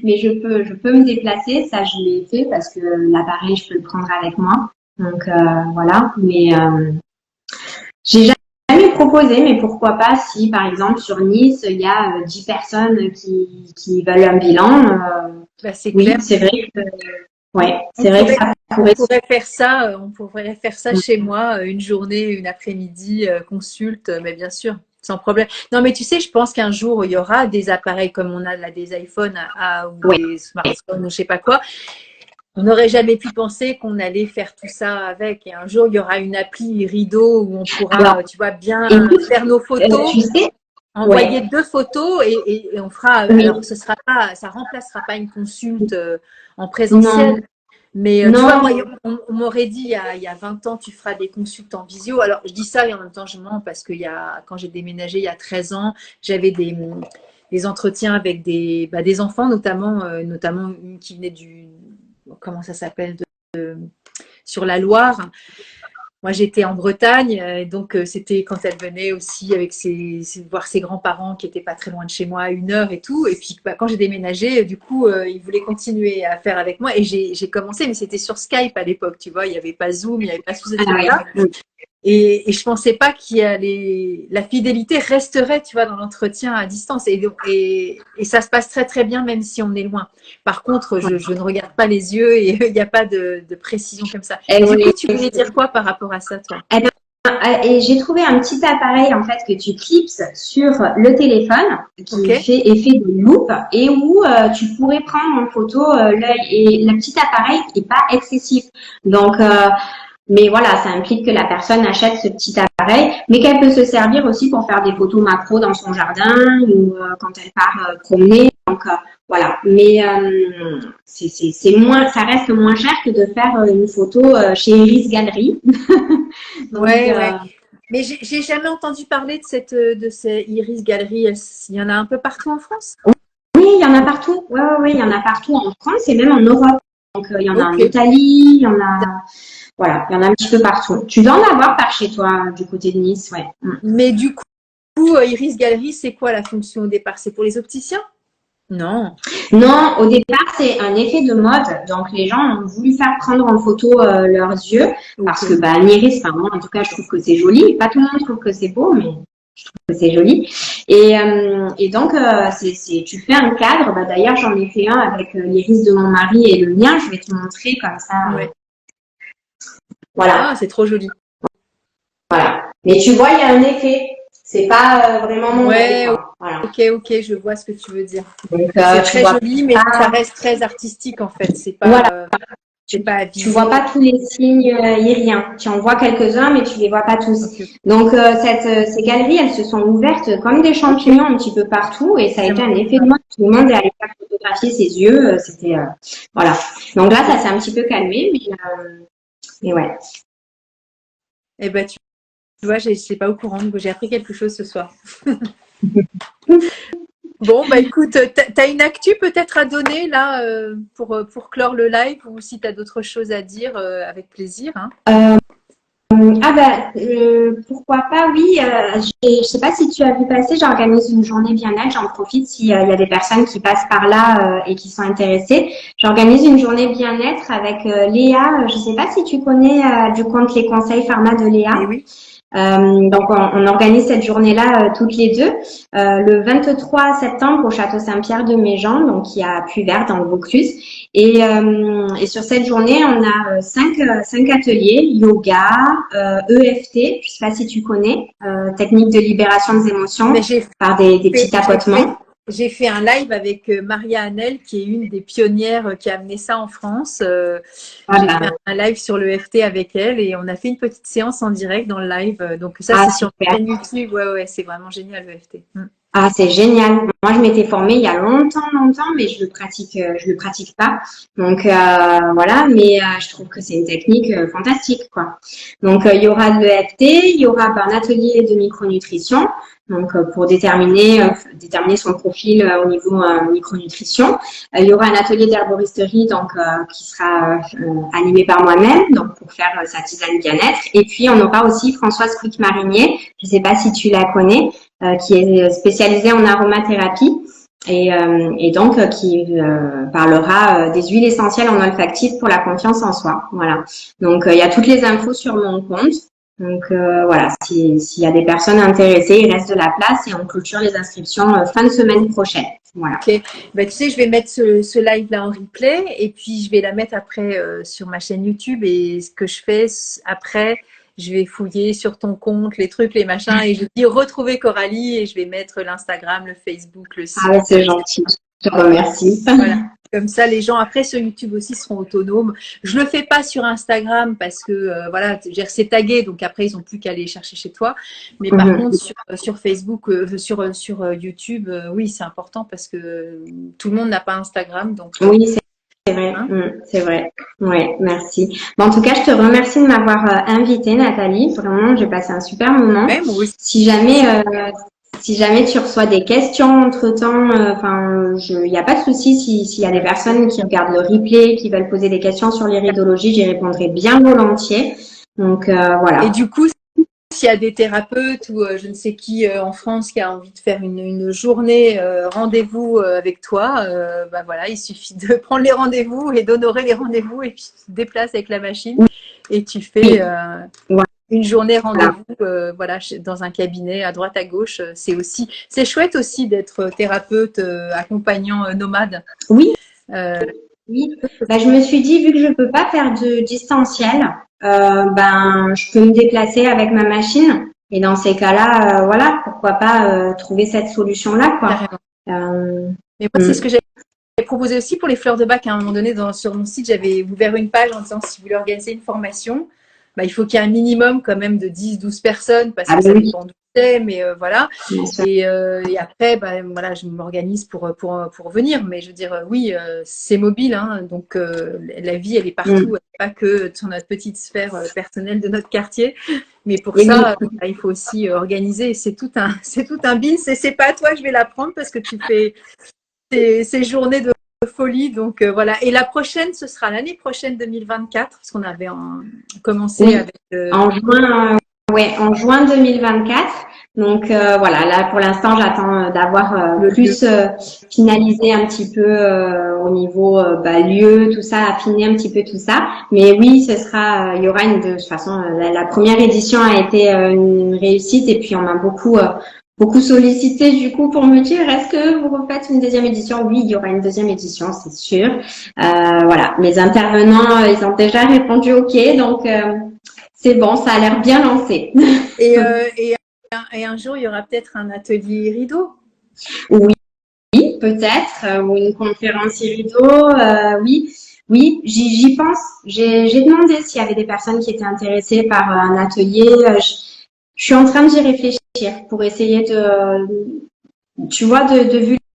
mais je peux me déplacer. Ça je l'ai fait parce que l'appareil je peux le prendre avec moi. Donc voilà. Mais j'ai jamais proposé, mais pourquoi pas si par exemple sur Nice il y a 10 personnes qui veulent un bilan. Bah, c'est Oui, clair. c'est vrai que ouais, On c'est vrai que pourrait, ça on pourrait. pourrait faire ça, on pourrait faire ça chez moi, une journée, une après-midi, consulte, mais bien sûr, sans problème. Non, mais tu sais, je pense qu'un jour, il y aura des appareils comme on a là, des iPhones ou Ouais. des smartphones ou je sais pas quoi. On n'aurait jamais pu penser qu'on allait faire tout ça avec. Et un jour, il y aura une appli rideau où on Alors, pourra, tu vois, bien écoute, faire nos photos, tu sais, envoyer ouais, 2 photos et on fera. oui, Alors, ce sera pas, ça remplacera pas une consulte en non, présentiel. Mais tu vois, non, moi, on m'aurait dit il y a 20 ans, tu feras des consultes en visio. Alors, je dis ça et en même temps, je mens parce que quand j'ai déménagé il y a 13 ans, j'avais des entretiens avec des enfants, notamment une qui venait comment ça s'appelle, sur la Loire. Moi, j'étais en Bretagne, donc c'était quand elle venait aussi avec voir ses grands-parents qui étaient pas très loin de chez moi, à 1 heure et tout. Et puis, bah, quand j'ai déménagé, du coup, ils voulaient continuer à faire avec moi. Et j'ai commencé, mais c'était sur Skype à l'époque, tu vois. Il n'y avait pas Zoom, il n'y avait pas tous ces ah trucs-là. ouais, Et je pensais pas la fidélité resterait, tu vois, dans l'entretien à distance. Et ça se passe très très bien, même si on est loin. Par contre, je ne regarde pas les yeux et il n'y a pas de précision comme ça. et Du oui. coup, tu voulais dire quoi par rapport à ça, toi? Eh ben, et j'ai trouvé un petit appareil en fait que tu clipses sur le téléphone Ok. qui fait effet de loupe et où tu pourrais prendre en photo l'œil et le petit appareil n'est pas excessif. Donc mais voilà, ça implique que la personne achète ce petit appareil, mais qu'elle peut se servir aussi pour faire des photos macro dans son jardin ou quand elle part promener. Donc voilà, mais c'est moins, ça reste moins cher que de faire une photo chez Iris Galerie. Donc Ouais. Mais j'ai jamais entendu parler de ces Iris Galeries. Il y en a un peu partout en France? oui, il y en a partout. Ouais, ouais, ouais, il y en a partout en France et même en Europe. Donc il y en a en Ok. Italie, il y en a, voilà, il y en a un petit peu partout. Tu dois en avoir par chez toi du côté de Nice, ouais. Mm. Mais du coup, Iris Galerie, c'est quoi la fonction au départ? C'est pour les opticiens? Non. Non, au départ, c'est un effet de mode. Donc, les gens ont voulu faire prendre en photo leurs yeux parce que, Ok. bah, un iris, enfin, moi, en tout cas, je trouve que c'est joli. Pas tout le monde trouve que c'est beau, mais je trouve que c'est joli. Et donc, tu fais un cadre. Bah, d'ailleurs, j'en ai fait un avec l'iris de mon mari et le mien. Je vais te montrer comme ça. Ouais. Voilà, Ah, c'est trop joli. voilà. Mais tu vois, il y a un effet. C'est pas vraiment mon œil, Ouais, quoi. Voilà. ok, je vois ce que tu veux dire. Donc, C'est tu très vois joli, mais ça pas. reste très artistique en fait. Voilà. C'est pas Tu vois visio. pas tous les signes iriens. Tu en vois quelques-uns, mais tu les vois pas tous. Ok. Donc ces galeries, elles se sont ouvertes comme des champignons un petit peu partout, et ça a été un effet de mode. Tout le monde est allé faire photographier ses yeux. C'était voilà. Donc là, ça s'est un petit peu calmé, mais ouais. Eh ben, tu vois, je n'étais pas au courant, donc j'ai appris quelque chose ce soir. Bon, bah écoute, t'as une actu peut-être à donner là pour clore le live ou si t'as d'autres choses à dire, avec plaisir. Hein. Pourquoi pas, oui. Je sais pas si tu as vu passer, j'organise une journée bien-être. J'en profite s'il y a des personnes qui passent par là et qui sont intéressées. J'organise une journée bien-être avec Léa. Je sais pas si tu connais du compte Les Conseils Pharma de Léa. Et oui. Donc on organise cette journée-là toutes les deux le 23 septembre au Château Saint-Pierre de Méjean, donc qui a Puy-Vert dans le Vaucluse. Et sur cette journée, on a cinq ateliers yoga, EFT, je sais pas si tu connais, technique de libération des émotions par des petits tapotements. J'ai fait un live avec Maria Hanel, qui est une des pionnières qui a amené ça en France. J'ai fait un live sur le FT avec elle et on a fait une petite séance en direct dans le live. Donc ça, c'est sur la chaîne YouTube. Ouais, c'est vraiment génial le FT. Ah, c'est génial. Moi, je m'étais formée il y a longtemps, mais je le pratique pas. Donc voilà, mais je trouve que c'est une technique fantastique, quoi. Donc il y aura de l'EFT, il y aura un atelier de micronutrition, donc pour déterminer son profil au niveau micronutrition. Il y aura un atelier d'herboristerie, donc qui sera animé par moi-même, donc pour faire sa tisane bien-être. Et puis on aura aussi Françoise Quick-Marinier. Je sais pas si tu la connais. Qui est spécialisée en aromathérapie et donc qui parlera des huiles essentielles en olfactif pour la confiance en soi. Voilà. Donc il y a toutes les infos sur mon compte. Donc voilà, s'il y a des personnes intéressées, il reste de la place et on clôture les inscriptions fin de semaine prochaine. Voilà. Ok. Tu sais, je vais mettre ce live-là en replay et puis je vais la mettre après sur ma chaîne YouTube et ce que je fais après, je vais fouiller sur ton compte, les trucs, les machins, et je vais dire retrouver Coralie et je vais mettre l'Instagram, le Facebook, le site. Ah, c'est gentil. Je te remercie. Voilà. Comme ça, les gens après sur YouTube aussi seront autonomes. Je le fais pas sur Instagram parce que voilà, c'est tagué, donc après ils ont plus qu'à aller chercher chez toi. Mais par contre sur Facebook, sur YouTube, oui, c'est important parce que tout le monde n'a pas Instagram, donc. Oui, c'est vrai, c'est vrai. Ouais, merci. Bon, en tout cas, je te remercie de m'avoir invitée, Nathalie. Vraiment, j'ai passé un super moment. Ouais, moi aussi. Si jamais tu reçois des questions entre-temps, il n'y a pas de souci. S'il y a des personnes qui regardent le replay, qui veulent poser des questions sur l'iridologie, j'y répondrai bien volontiers. Donc voilà. Et du coup, s'il y a des thérapeutes ou je ne sais qui en France qui a envie de faire une journée rendez-vous avec toi, voilà, il suffit de prendre les rendez-vous et d'honorer les rendez-vous et puis tu te déplaces avec la machine et tu fais une journée rendez-vous voilà, dans un cabinet à droite à gauche. C'est chouette aussi d'être thérapeute accompagnant nomade. Oui. Oui. Je me suis dit, vu que je peux pas faire de distanciel, je peux me déplacer avec ma machine. Et dans ces cas-là, voilà, pourquoi pas trouver cette solution-là, quoi. Mais moi, c'est ce que j'avais proposé aussi pour les fleurs de bac. À un moment donné, sur mon site, j'avais ouvert une page en disant si vous voulez organiser une formation, il faut qu'il y ait un minimum quand même de 10-12 personnes parce que ça dépend d'où c'est, mais voilà. Et après, voilà, je m'organise pour venir. Mais je veux dire, oui, c'est mobile, hein, donc la vie, elle est partout, pas que sur notre petite sphère personnelle de notre quartier. Mais pour ça, il faut aussi organiser. C'est tout un business. Et c'est pas à toi que je vais l'apprendre parce que tu fais ces journées de folie. Donc voilà. Et la prochaine, ce sera l'année prochaine 2024, parce qu'on avait commencé avec. En juin 2024. Donc voilà, là pour l'instant j'attends d'avoir plus finalisé un petit peu au niveau lieu, tout ça, affiner un petit peu tout ça. Mais oui, il y aura de toute façon la première édition a été une réussite et puis on m'a beaucoup sollicité du coup pour me dire est-ce que vous refaites une deuxième édition? Oui, il y aura une deuxième édition, c'est sûr. Voilà, mes intervenants ils ont déjà répondu OK, donc c'est bon, ça a l'air bien lancé. Et un jour, il y aura peut-être un atelier rideau. Oui, peut-être, ou une conférence rideau. Oui, j'y pense. J'ai demandé s'il y avait des personnes qui étaient intéressées par un atelier. Je suis en train d'y réfléchir pour essayer de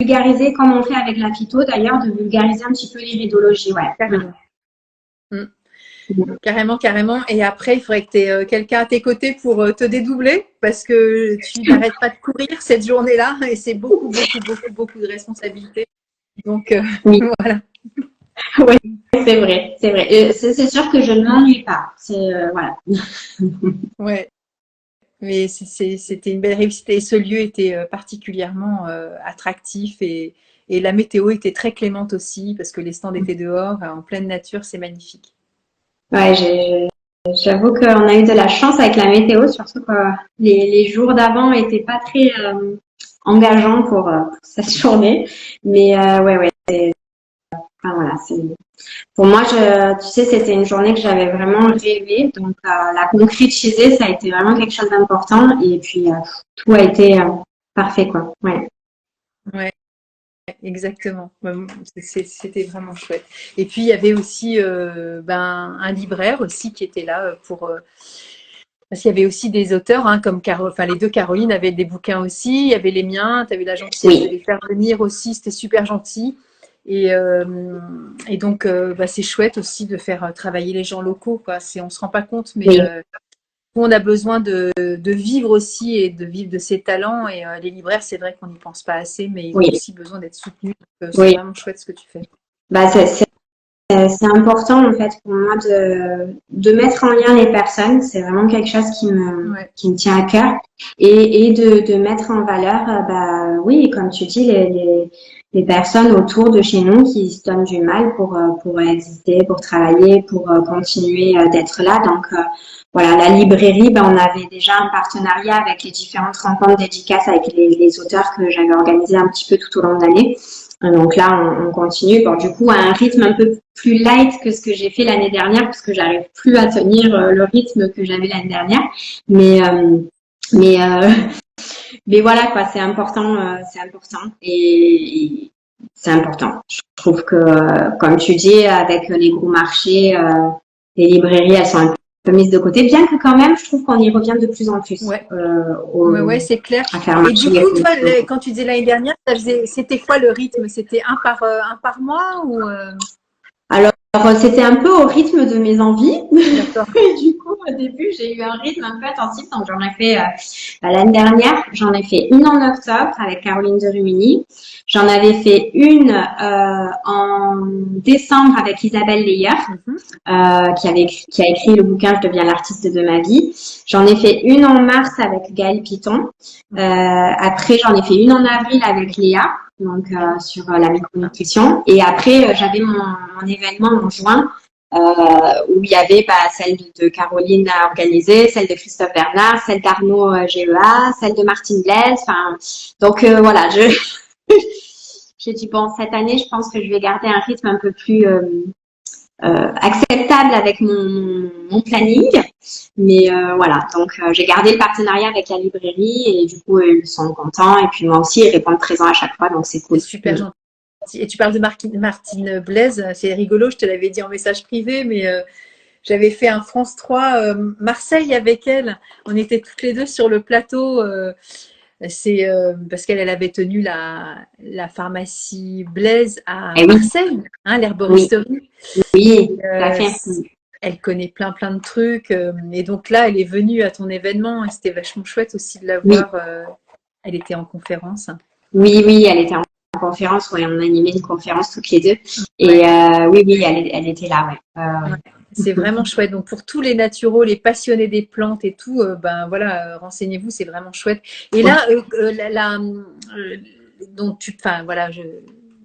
vulgariser comme on fait avec la phyto, d'ailleurs, de vulgariser un petit peu l'iridologie. Ouais. Carrément. Et après, il faudrait que tu aies quelqu'un à tes côtés pour te dédoubler parce que tu n'arrêtes pas de courir cette journée-là et c'est beaucoup de responsabilités. Donc, voilà. Oui, c'est vrai, c'est vrai. C'est sûr que je ne m'ennuie pas. Voilà. Ouais. Mais c'était une belle réussite et ce lieu était particulièrement attractif et la météo était très clémente aussi parce que les stands étaient dehors, en pleine nature, c'est magnifique. Ouais, j'avoue qu'on a eu de la chance avec la météo, surtout que les jours d'avant étaient pas très engageants pour cette journée. Mais ouais, ouais. Enfin, voilà, pour moi, tu sais, c'était une journée que j'avais vraiment rêvé. Donc, la concrétiser, ça a été vraiment quelque chose d'important. Et puis, tout a été parfait, quoi. Ouais. Ouais, exactement. C'était vraiment chouette. Et puis il y avait aussi un libraire aussi qui était là parce qu'il y avait aussi des auteurs, hein, comme enfin, les deux Caroline avaient des bouquins aussi, il y avait les miens, tu avais la gentillesse de Oui. les faire venir aussi, c'était super gentil. Et, donc, c'est chouette aussi de faire travailler les gens locaux, quoi. On se rend pas compte, mais Oui. on a besoin de vivre aussi et de vivre de ses talents. Et les libraires, c'est vrai qu'on n'y pense pas assez, mais ils ont Oui. aussi besoin d'être soutenus. Donc, c'est Oui. vraiment chouette ce que tu fais. Bah, c'est important en fait pour moi de mettre en lien les personnes. C'est vraiment quelque chose Ouais. qui me tient à cœur et de mettre en valeur, bah oui, comme tu dis, les personnes autour de chez nous qui se donnent du mal pour exister, pour travailler, pour continuer d'être là. Donc voilà, la librairie, ben, on avait déjà un partenariat avec les différentes rencontres dédicaces avec les auteurs que j'avais organisées un petit peu tout au long de l'année. Donc là, on continue. Bon, du coup, à un rythme un peu plus light que ce que j'ai fait l'année dernière, parce que j'arrive plus à tenir le rythme que j'avais l'année dernière. Mais mais euh, mais voilà quoi, c'est important et c'est important. Je trouve que, comme tu dis, avec les gros marchés, les librairies, elles sont un peu mises de côté, bien que quand même, je trouve qu'on y revient de plus en plus Ouais. Ouais, c'est clair. à faire Et du marcher. coup, toi, quand tu disais l'année dernière, c'était quoi le rythme? C'était un par mois ou Alors, c'était un peu au rythme de mes envies. D'accord. Et du coup, au début, j'ai eu un rythme un peu intensif. Donc, j'en ai fait l'année dernière, j'en ai fait une en octobre avec Caroline de Rumilly. J'en avais fait une en décembre avec Isabelle Leyer, qui a écrit le bouquin Je deviens l'artiste de ma vie. J'en ai fait une en mars avec Gaëlle Piton. Après, j'en ai fait une en avril avec Léa, donc sur la micronutrition. Et après, j'avais mon événement en juin où il y avait celle de Caroline organisée, celle de Christophe Bernard, celle d'Arnaud GEA, celle de Martine Blaise. Enfin, donc voilà, j'ai dit bon, cette année, je pense que je vais garder un rythme un peu plus acceptable avec mon planning. Mais voilà, donc j'ai gardé le partenariat avec la librairie et du coup, ils sont contents. Et puis moi aussi, ils répondent présent à chaque fois, donc c'est cool. C'est super gentil. Et tu parles de Martine Blaise, c'est rigolo, je te l'avais dit en message privé, mais j'avais fait un France 3 Marseille avec elle. On était toutes les deux sur le plateau. C'est parce qu'elle avait tenu la pharmacie Blaise à Et oui, Marseille, hein, l'herboristerie. oui, tout à fait. Elle connaît plein de trucs. Et donc là, elle est venue à ton événement et c'était vachement chouette aussi de la Oui, voir. Elle était en conférence. oui, elle était en conférence, ouais, on animait une conférence toutes les deux. Et Ouais. oui, elle était là, ouais. Ouais. C'est vraiment chouette. Donc pour tous les naturaux, les passionnés des plantes et tout, renseignez-vous, c'est vraiment chouette. Et là, enfin voilà,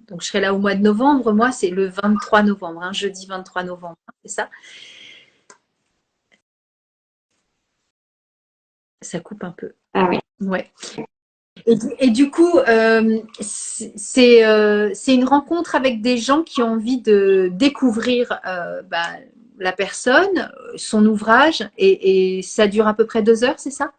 donc je serai là au mois de novembre. Moi, c'est le 23 novembre, hein, jeudi 23 novembre, hein, c'est ça? Ça coupe un peu. Ah oui. Ouais. Et du coup, c'est une rencontre avec des gens qui ont envie de découvrir la personne, son ouvrage, et ça dure à peu près 2 heures, c'est ça?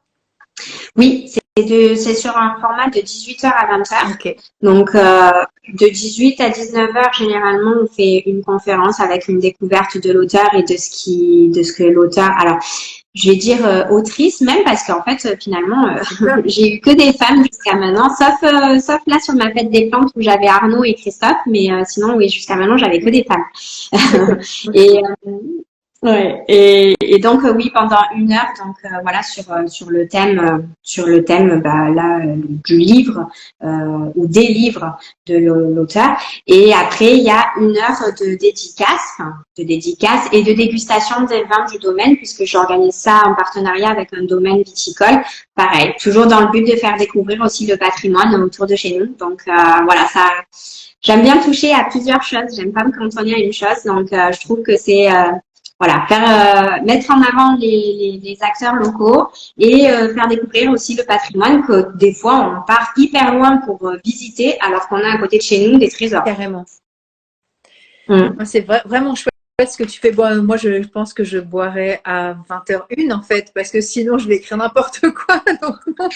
Oui, c'est sur un format de 18h à 20h. Ok. Donc, de 18 à 19h, généralement, on fait une conférence avec une découverte de l'auteur et de ce que l'auteur, alors, je vais dire autrice même parce qu'en fait, finalement, j'ai eu que des femmes jusqu'à maintenant, sauf là sur ma fête des plantes où j'avais Arnaud et Christophe, mais sinon, oui, jusqu'à maintenant, j'avais que des femmes. Et Ouais. Et donc oui, pendant 1 heure, donc voilà, sur le thème bah, là du livre ou des livres de l'auteur. Et après il y a 1 heure de dédicace et de dégustation des vins du domaine, puisque j'organise ça en partenariat avec un domaine viticole. Pareil, toujours dans le but de faire découvrir aussi le patrimoine autour de chez nous. Donc voilà, ça. J'aime bien toucher à plusieurs choses. J'aime pas me cantonner à une chose. Donc je trouve que c'est voilà, mettre en avant les acteurs locaux et faire découvrir aussi le patrimoine que des fois on part hyper loin pour visiter alors qu'on a à côté de chez nous des trésors. Carrément. C'est vraiment chouette ce que tu fais. Bon, moi, je pense que je boirai à 20h01 en fait, parce que sinon je vais écrire n'importe quoi. Donc, non,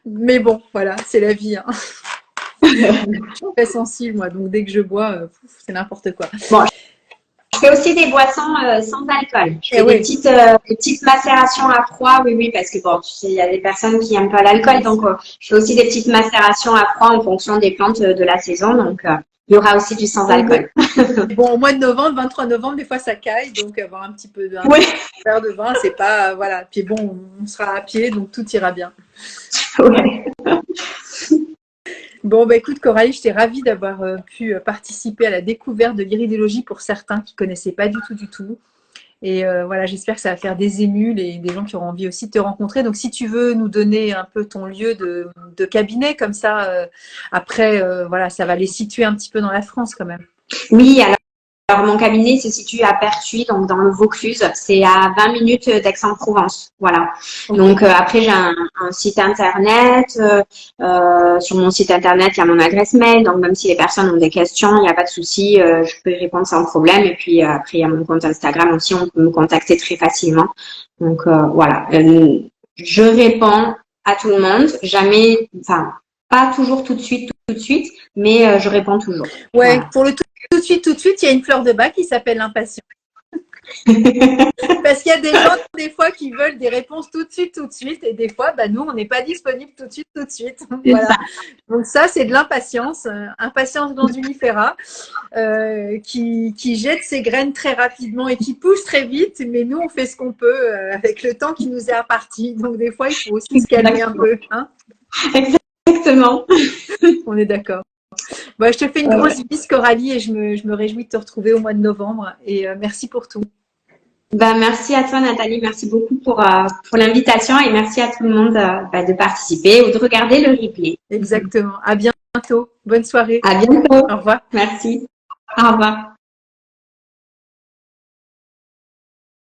mais bon, voilà, c'est la vie. Hein. Je suis très sensible, moi, donc dès que je bois, c'est n'importe quoi. Bon, je fais aussi des boissons sans alcool. Je fais des petites macérations à froid, oui, parce que bon, tu sais, il y a des personnes qui n'aiment pas l'alcool, donc je fais aussi des petites macérations à froid en fonction des plantes de la saison, donc il y aura aussi du sans alcool. Bon, au mois de novembre, 23 novembre, des fois ça caille, donc avoir un petit peu d'un verre de vin, c'est pas, voilà. Puis bon, on sera à pied, donc tout ira bien. Ouais. Bon, bah écoute Coralie, j'étais ravie d'avoir pu participer à la découverte de l'iridologie pour certains qui ne connaissaient pas du tout. Et voilà, j'espère que ça va faire des émules et des gens qui auront envie aussi de te rencontrer. Donc, si tu veux nous donner un peu ton lieu de cabinet, comme ça, après, voilà, ça va les situer un petit peu dans la France quand même. Oui, alors mon cabinet se situe à Pertuis, donc dans le Vaucluse. C'est à 20 minutes d'Aix-en-Provence. Voilà. Okay. Donc après, j'ai un site internet. Sur mon site internet, il y a mon adresse mail. Donc même si les personnes ont des questions, il n'y a pas de souci, je peux y répondre sans problème. Et puis après, il y a mon compte Instagram aussi. On peut me contacter très facilement. Donc voilà. Je réponds à tout le monde. Jamais, enfin, pas toujours tout de suite, mais je réponds toujours. Ouais, voilà. Pour le tout de suite, il y a une fleur de bac qui s'appelle l'impatience. Parce qu'il y a des gens, des fois, qui veulent des réponses tout de suite, et des fois, bah, nous, on n'est pas disponible tout de suite. Voilà. Donc ça, c'est de l'impatience, impatience glandulifera, qui jette ses graines très rapidement et qui pousse très vite, mais nous, on fait ce qu'on peut avec le temps qui nous est imparti. Donc des fois, il faut aussi se calmer un peu. Hein. Exactement. On est d'accord. Bon, je te fais une grosse bise, Coralie, et je me réjouis de te retrouver au mois de novembre. Et merci pour tout. Ben, merci à toi, Nathalie. Merci beaucoup pour l'invitation et merci à tout le monde de participer ou de regarder le replay. Exactement. À bientôt. Bonne soirée. À bientôt. Au revoir. Merci. Au revoir.